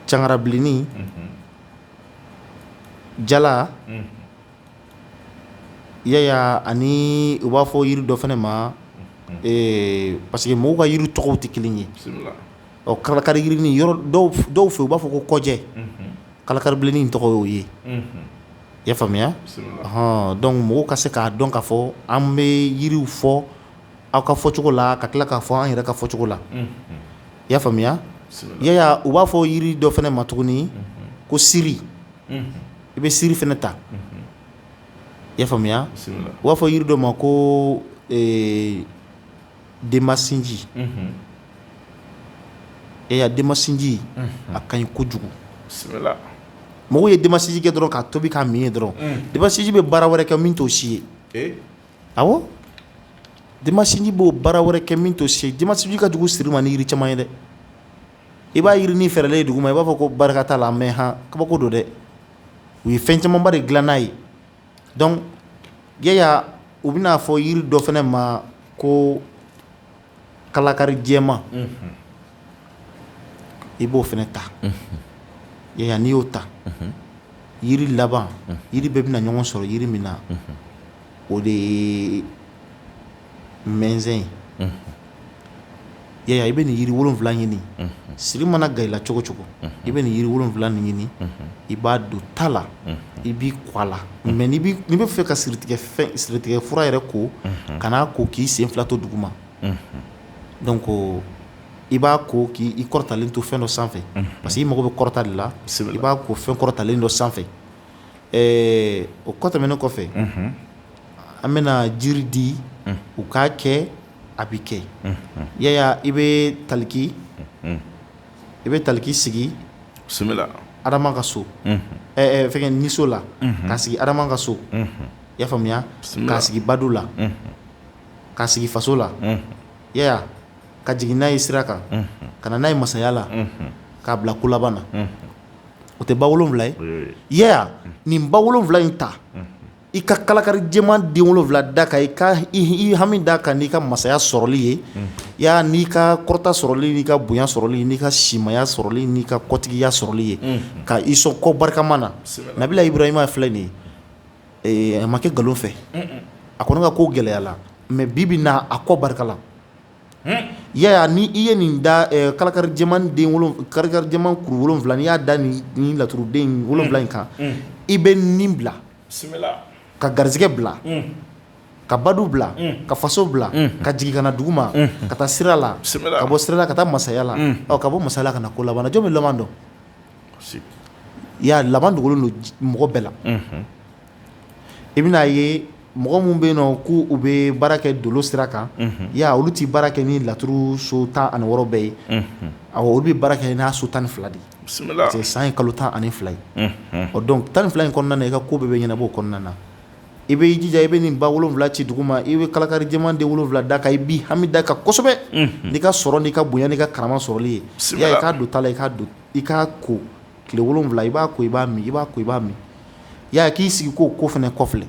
cangarabilennin jala yaya ani u b'a fɔ yiri dɔ fɛnɛ ma parce que mɔgɔw ka yiri tɔgɔw tɛ kelen ye kalakari yirini yɔrɔ dɔw fɛ u b'a fɔ ko kɔjɛ kalakaribilennin tɔgɔ y'o ye i y'a faamuya donc mɔgɔw ka se k'a dɔn k'a fɔ an bɛ yiriw fɔ aw ka fɔcogo la ka tila k'a fɔ an yɛrɛ ka fɔcogo la i y'a faamuya yaya u b'a fɔ yiri dɔ fɛnɛ ma tuguni ko siri i bɛ siri fɛnɛ ta i y'a faamuya u b'a fɔ yiri dɔ ma ko denmasinji yaya denmasinji a ka ɲi kojugu mɔgɔw ye denmasinji kɛ dɔrɔn k'a tobi k'a min ye dɔrɔn denmasinji bɛ baara wɛrɛ kɛ min t'o si ye awɔ denmasinji b'o baara wɛrɛ kɛ min t'o si ye denmasinji ka jugu siri ma ni yiri caman ye dɛ i b'a yiri ni fɛrɛlen ye dugu ma i b'a fɔ ko barika t'a la mais kabako don dɛ u ye fɛn camanba de dilan n'a ye donc yaya u bɛna fɔ yiri dɔ fɛnɛ ma ko kalakari jɛma i b'o fɛnɛ ta yaya n'i y'o ta yiri laban yiri bɛɛ bɛna ɲɔgɔn sɔrɔ yiri min na o de ye mɛnzɛn ye yaya i bɛ nin yiri 7 ɲini siri mana ga i la cogo cogo i bɛ nin yiri 7 nin ɲini i b'a don ta la i b'i kɔ a la mais n'i bɛ fɛ ka siritigɛ fura yɛrɛ ko kan'a ko k'i sen 2 to duguma donc i b'a ko k'i kɔrɔtalen to fɛn dɔ sanfɛ parce que i mago bɛ kɔrɔta de la i b'a ko fɛn kɔrɔtalen dɔ sanfɛ o kɔ tɛmɛnen kɔfɛ an bɛna jiri di u k'a kɛ a bi kɛ yaya i bɛ taliki sigi adama ka so fɛnkɛ niso la k'a sigi adama ka so i y'a faamuya k'a sigi badu la k'a sigi faso la ya ka jigin n'a ye sira kan ka na n'a ye masaya la k'a bila ko laban na o tɛ ba 7 ye nin ba 7 in ta i ka kalakari jɛman den 7 da kan i hami da kan n'i ka masaya sɔrɔli ye ya n'i ka kɔrɔta sɔrɔli n'i ka bonya sɔrɔli n'i ka simaya sɔrɔli n'i ka kɔtigiya sɔrɔli ye ka i sɔn kɔ barikama na Nabila Ibrahima filɛ nin ye a ma kɛ nkalon fɛ a kɔni ka ko gɛlɛyala mais bi bi na a kɔ barikala ya ni i ye nin da kalakari jɛman kuru 7 n'i y'a da nin laturuden 7 in kan i bɛ nin bila ka garizigɛ bila ka badu bila ka faso bila ka jigin ka na dugu ma ka taa sira la ka bɔ sira la ka taa masaya la ka bɔ masaya la ka na ko laban na jɔn bɛ laban dɔn ya laban dogolen don mɔgɔ bɛɛ la i bɛna ye mɔgɔ minnu bɛ yen nɔ k'u bɛ baara kɛ dolo sira kan ya olu tɛ baara kɛ ni laturu so 16 bɛɛ ye olu bɛ baara kɛ n'a so 12 de ye san ye kalo 12 ye o donc 12 in kɔnɔna na i ka ko bɛɛ bɛ ɲɛnabɔ o kɔnɔna na i bɛ i jija i bɛ nin ba 7 ci dugu ma i bɛ kalakari jɛman den 7 da kan i b'i hami da kan kosɛbɛ n'i ka sɔrɔ n'i ka bonya n'i ka karama sɔrɔli ye ya i k'a don ta la i k'a ko tile 7 i b'a ko i b'a min i b'a ko i b'a min ya k'i sigi k'o ko fana kɔfilɛ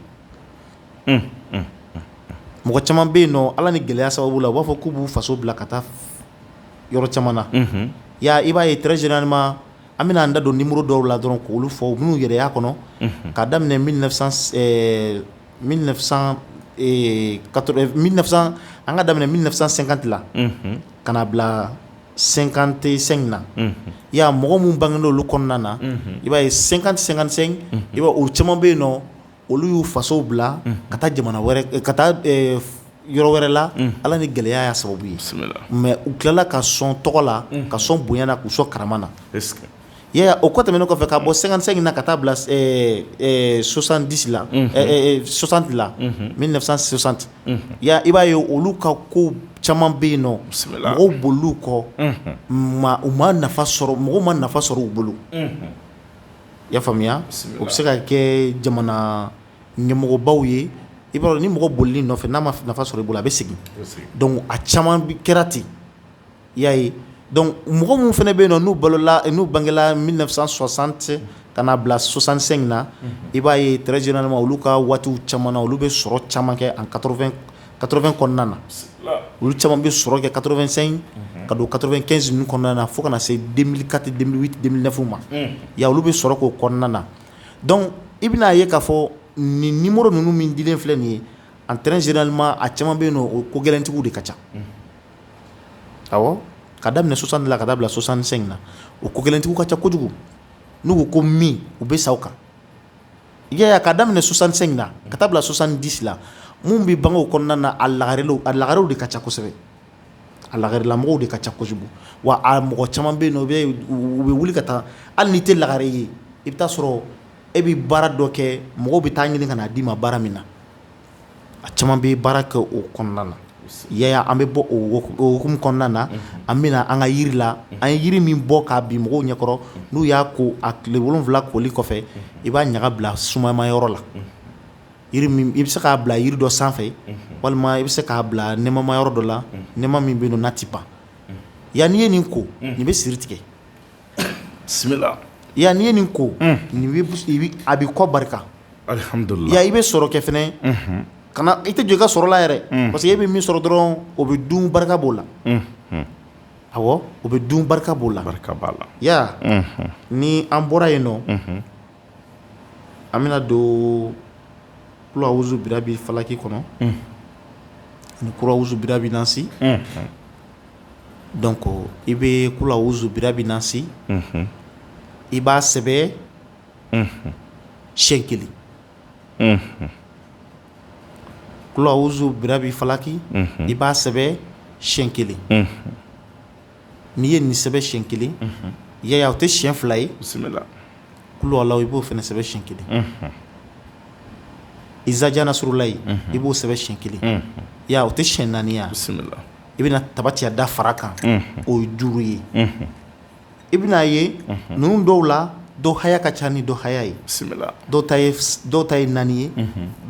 mɔgɔ caman bɛ yen nɔ ala ni gɛlɛya sababu la u b'a fɔ k'u b'u faso bila ka taa yɔrɔ caman na ya i b'a ye très généralement an bɛna an da don numéro dɔw la dɔrɔn k'olu fɔ minnu yɛrɛ y'a kɔnɔ k'a daminɛ 1900 an ka daminɛ 1950 la ka na bila 55 na ya mɔgɔ minnu bangena olu kɔnɔna na i b'a ye 50-55 i b'a o caman bɛ yen nɔ olu y'u fasow bila ka taa jamana wɛrɛ ka taa yɔrɔ wɛrɛ la ala ni gɛlɛya y'a sababu ye mais u tilala ka sɔn tɔgɔ la ka sɔn bonya na k'u sɔn karama na o kɔ tɛmɛnen kɔfɛ ka bɔ 55 na ka taa bila 70 la 60 la 1960 i b'a ye olu ka ko caman bɛ yen nɔ mɔgɔw bol'u kɔ u ma nafa sɔrɔ mɔgɔw ma nafa sɔrɔ u bolo i y'a faamuya o bɛ se ka kɛ jamana ɲɛmɔgɔbaw ye i b'a dɔn ni mɔgɔ bolili nɔfɛ n'a ma nafa sɔrɔ i bolo a bɛ segin donc a caman kɛra ten i y'a ye donc mɔgɔ minnu fana bɛ yen nɔ n'u bangela 1960 ka na bila 65 na i b'a ye très généralement olu ka waatiw caman na olu bɛ sɔrɔ caman kɛ en 80 kɔnɔna na olu caman bɛ sɔrɔ kɛ 85 ka don 95 ninnu kɔnɔna na fo ka na se 2004 2008 2009 ma ya olu bɛ sɔrɔ k'o kɔnɔna na donc i bɛna ye k'a fɔ nin numéro ninnu min dilen filɛ nin ye en très généralement a caman bɛ yen nɔ o ko gɛlɛntigiw de ka ca awɔ ka daminɛ 60 la ka taa bila 65 na o ko gɛlɛntigiw ka ca kojugu n'u ko ko min u bɛ sa o kan i y'a ye ka daminɛ 65 na ka taa bila 70 la mun bɛ bange o kɔnɔna na a lagarew de ka ca kosɛbɛ a lagarelamɔgɔw de ka ca kojugu wa a mɔgɔ caman bɛ yen nɔ u bɛ wuli ka taa hali n'i tɛ lagare ye i bɛ taa sɔrɔ e bɛ baara dɔ kɛ mɔgɔw bɛ taa ɲini ka na d'i ma baara min na a caman bɛ baara kɛ o kɔnɔna na yaya an bɛ bɔ o hukumu kɔnɔna na an bɛna an ka yiri la an ye yiri min bɔ k'a bin mɔgɔw ɲɛkɔrɔ n'u y'a ko a tile 7 koli kɔfɛ i b'a ɲaga bila sumama yɔrɔ la yiri min i bɛ se k'a bila yiri dɔ sanfɛ walima i bɛ se k'a bila nɛmama yɔrɔ dɔ la nɛma min bɛ yen nɔ n'a tɛ ban ya n'i ye nin ko nin bɛ siri tigɛ bisimila ya n'i ye nin ko nin a bɛ kɔ barika alhamdulilah ya i bɛ sɔrɔ kɛ fɛnɛ kana i tɛ jɔ i ka sɔrɔ la yɛrɛ parce que e bɛ min sɔrɔ dɔrɔn o bɛ dun barika b'o la awɔ o bɛ dun barika b'o la barika b'a la ya ni an bɔra yen nɔ an bɛna don kula awuzu birabi falaki kɔnɔ ni kula awuzu birabi nasi donc i bɛ kula awuzu birabi nasi i b'a sɛbɛ siɲɛ 1 kula awuzu birabi falaki i b'a sɛbɛ siɲɛ 1 n'i ye nin sɛbɛ siɲɛ 1 yaya o tɛ siɲɛ 2 ye bisimila kula alaw i b'o fana sɛbɛ siɲɛ 1 izaja nasurulayi i b'o sɛbɛ siɲɛ 1 ya o tɛ siɲɛ 4 ye bisimila i bɛna tabatiya da fara kan o ye 5 ye i bɛna ye ninnu dɔw la dɔw haya ka ca ni dɔw haya ye dɔw ta ye 4 ye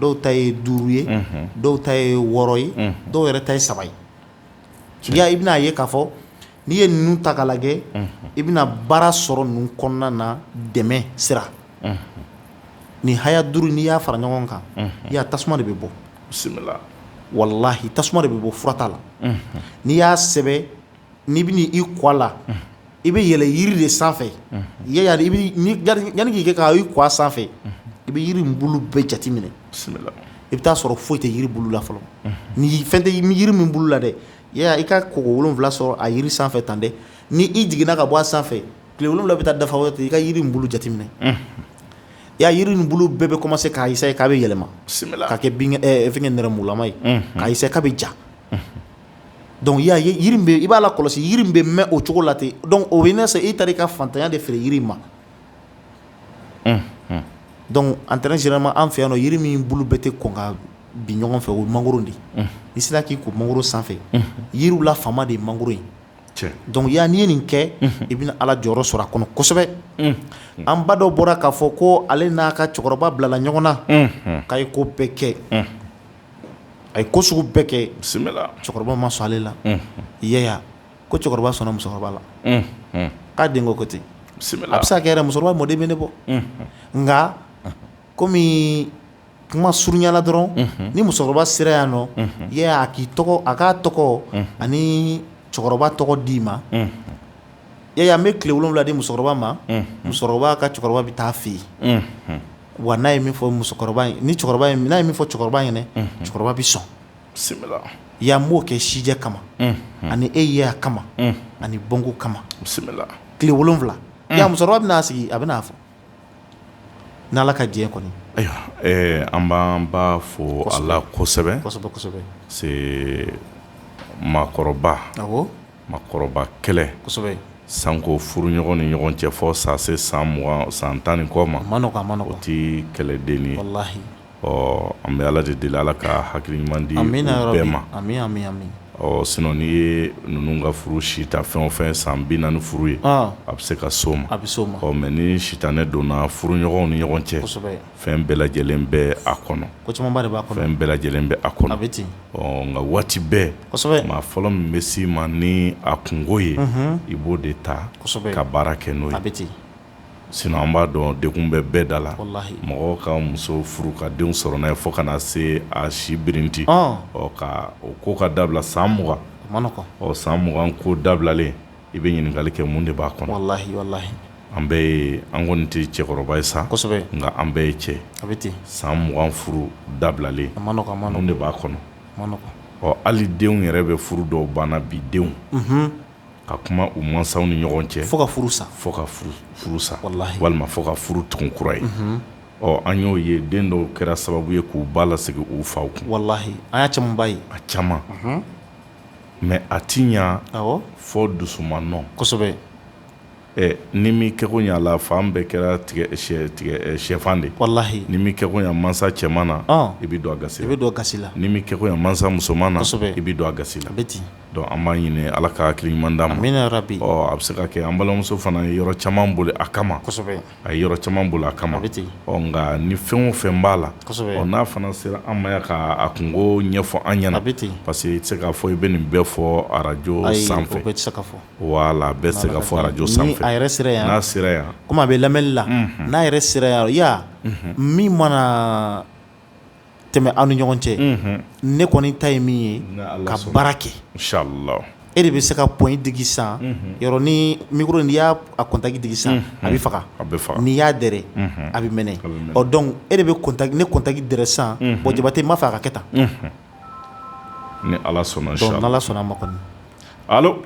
dɔw ta ye 5 ye dɔw ta ye 6 ye dɔw yɛrɛ ta ye 7 ye i bɛna ye k'a fɔ n'i ye ninnu ta k'a lajɛ i bɛna baara sɔrɔ ninnu kɔnɔna na dɛmɛ sira ni haya 5 n'i y'a fara ɲɔgɔn kan tasuma de bɛ bɔ wallahi tasuma de bɛ bɔ fura t'a la n'i y'a sɛbɛ n'i bɛna i kɔ a la i bɛ yɛlɛ yiri de sanfɛ yanni k'i kɛ k'a i kɔ a sanfɛ i bɛ yiri bulu bɛɛ jateminɛ i bɛ taa sɔrɔ foyi tɛ yiri bulu la fɔlɔ ni fɛn tɛ yiri min bulu la dɛ i ka kɔgɔ 7 sɔrɔ a yiri sanfɛ tan dɛ ni i jiginna ka bɔ a sanfɛ tile 7 bɛ taa dafa wɛrɛ i ka yiri bulu jateminɛ yiri ni bulu bɛɛ bɛ commencer k'a essayer k'a bɛ yɛlɛma k'a kɛ fɛngɛ nɛrɛmugulama ye k'a essayer k'a bɛ ja donc yiri i b'a la kɔlɔsi yiri bɛ mɛn o cogo la ten donc o bɛ nɛsɛ i taara i ka fantanya de feere yiri ma donc en termes généralement an fɛ yan nɔ yiri min bulu bɛɛ tɛ kɔn ka bin ɲɔgɔn fɛ o ye mangoro de n'i sera k'i ko mangoro sanfɛ yiriw la fama de ye mangoro ye donc n'i ye nin kɛ i bɛna ala jɔyɔrɔ sɔrɔ a kɔnɔ kosɛbɛ an ba dɔ bɔra k'a fɔ ko ale n'a ka cɛkɔrɔba bilala ɲɔgɔn na k'a ye ko bɛɛ kɛ a ye ko sugu bɛɛ kɛ cɛkɔrɔba ma sɔn ale la ko cɛkɔrɔba sɔnna musokɔrɔba la k'a den ko ten a bɛ se ka kɛ yɛrɛ musokɔrɔba mɔden bɛ ne bɔ nka komi kuma surunyala dɔrɔn ni musokɔrɔba sera yan nɔ a k'a tɔgɔ ani cɛkɔrɔba tɔgɔ d'i ma an bɛ tile 7 di musokɔrɔba ma musokɔrɔba ka cɛkɔrɔba bɛ taa fɛ yen wa n'a ye min fɔ musokɔrɔba ye n'a ye min fɔ cɛkɔrɔba ɲɛna cɛkɔrɔba bɛ sɔn n b'o kɛ sijɛ kama ani e yeya kama ani bɔnko kama tile 7 musokɔrɔba bɛna sigi a bɛna fɔ n'ala ka diɲɛ kɔni ayiwa an b'an ba fo ala kosɛbɛ c'est makɔrɔba kɛlɛ sanko furuɲɔgɔn ni ɲɔgɔn cɛ fɔ sa se san 10 ni kɔ ma o ti kɛlɛden ye an bɛ ala de deli ala ka hakili ɲuman di bɛɛ ma sinon n'i ye ninnu ka furu sita fɛn o fɛn san 40 furu ye a bɛ se ka s'o ma mais ni sitanɛ donna furuɲɔgɔnw ni ɲɔgɔn cɛ fɛn bɛɛ lajɛlen bɛ a kɔnɔ fɛn bɛɛ lajɛlen bɛ a kɔnɔ nka waati bɛɛ maa fɔlɔ min bɛ s'i ma ni a kungo ye i b'o de ta ka baara kɛ n'o ye sinon an b'a dɔn degun bɛ bɛɛ da la mɔgɔw ka muso furu ka denw sɔrɔ n'a ye fo ka na se a si birinti ka o ko ka dabila san 20 san 20 ko dabilalen i bɛ ɲininkali kɛ mun de b'a kɔnɔ an bɛɛ ye an kɔni tɛ cɛkɔrɔba ye sa nka an bɛɛ ye cɛ san 20 furu dabilalen mun de b'a kɔnɔ hali denw yɛrɛ bɛ furu dɔw banna bi denw ka kuma u mansaw ni ɲɔgɔn cɛ fo ka furu sa walima fo ka furu tugun kura ye an y'o ye den dɔw kɛra sababu ye k'u ba lasegin u faw kun wallahi an y'a camanba ye a caman mais a ti ɲa fo dusumanɔ kosɛbɛ ni mi kɛko ɲa la fan bɛɛ kɛra sɛfan de wallahi ni mi kɛko ɲa mansa cɛman na i bɛ don a gasi la ni mi kɛko ɲa mansa musoman na i bɛ don a gasi la donc an b'a ɲini ala ka hakili ɲuman d'a ma a bɛ se ka kɛ an balimamuso fana ye yɔrɔ caman boli a kama a ye yɔrɔ caman boli a kama nka ni fɛn o fɛn b'a la n'a fana sera an ma k'a kungo ɲɛfɔ an ɲɛna parce que i tɛ se k'a fɔ i bɛ nin bɛɛ fɔ arajo sanfɛ wala a bɛɛ tɛ se ka fɔ arajo sanfɛ a yɛrɛ sera yan n'a sera yan komi a bɛ lamɛnni la n'a yɛrɛ sera yan min mana tɛmɛ aw ni ɲɔgɔn cɛ ne kɔni ta ye min ye ka baara kɛ inshallah e de bɛ se ka point digi san yɔrɔ ni micro n'i y'a contact digi san a bɛ faga n'i y'a dɛrɛ a bɛ mɛnɛ donc e de bɛ ne contact dɛrɛ san bon Jabate m'a fɛ a ka kɛ tan ni ala sɔnna inshallah donc n'ala sɔnna a ma kɔni allo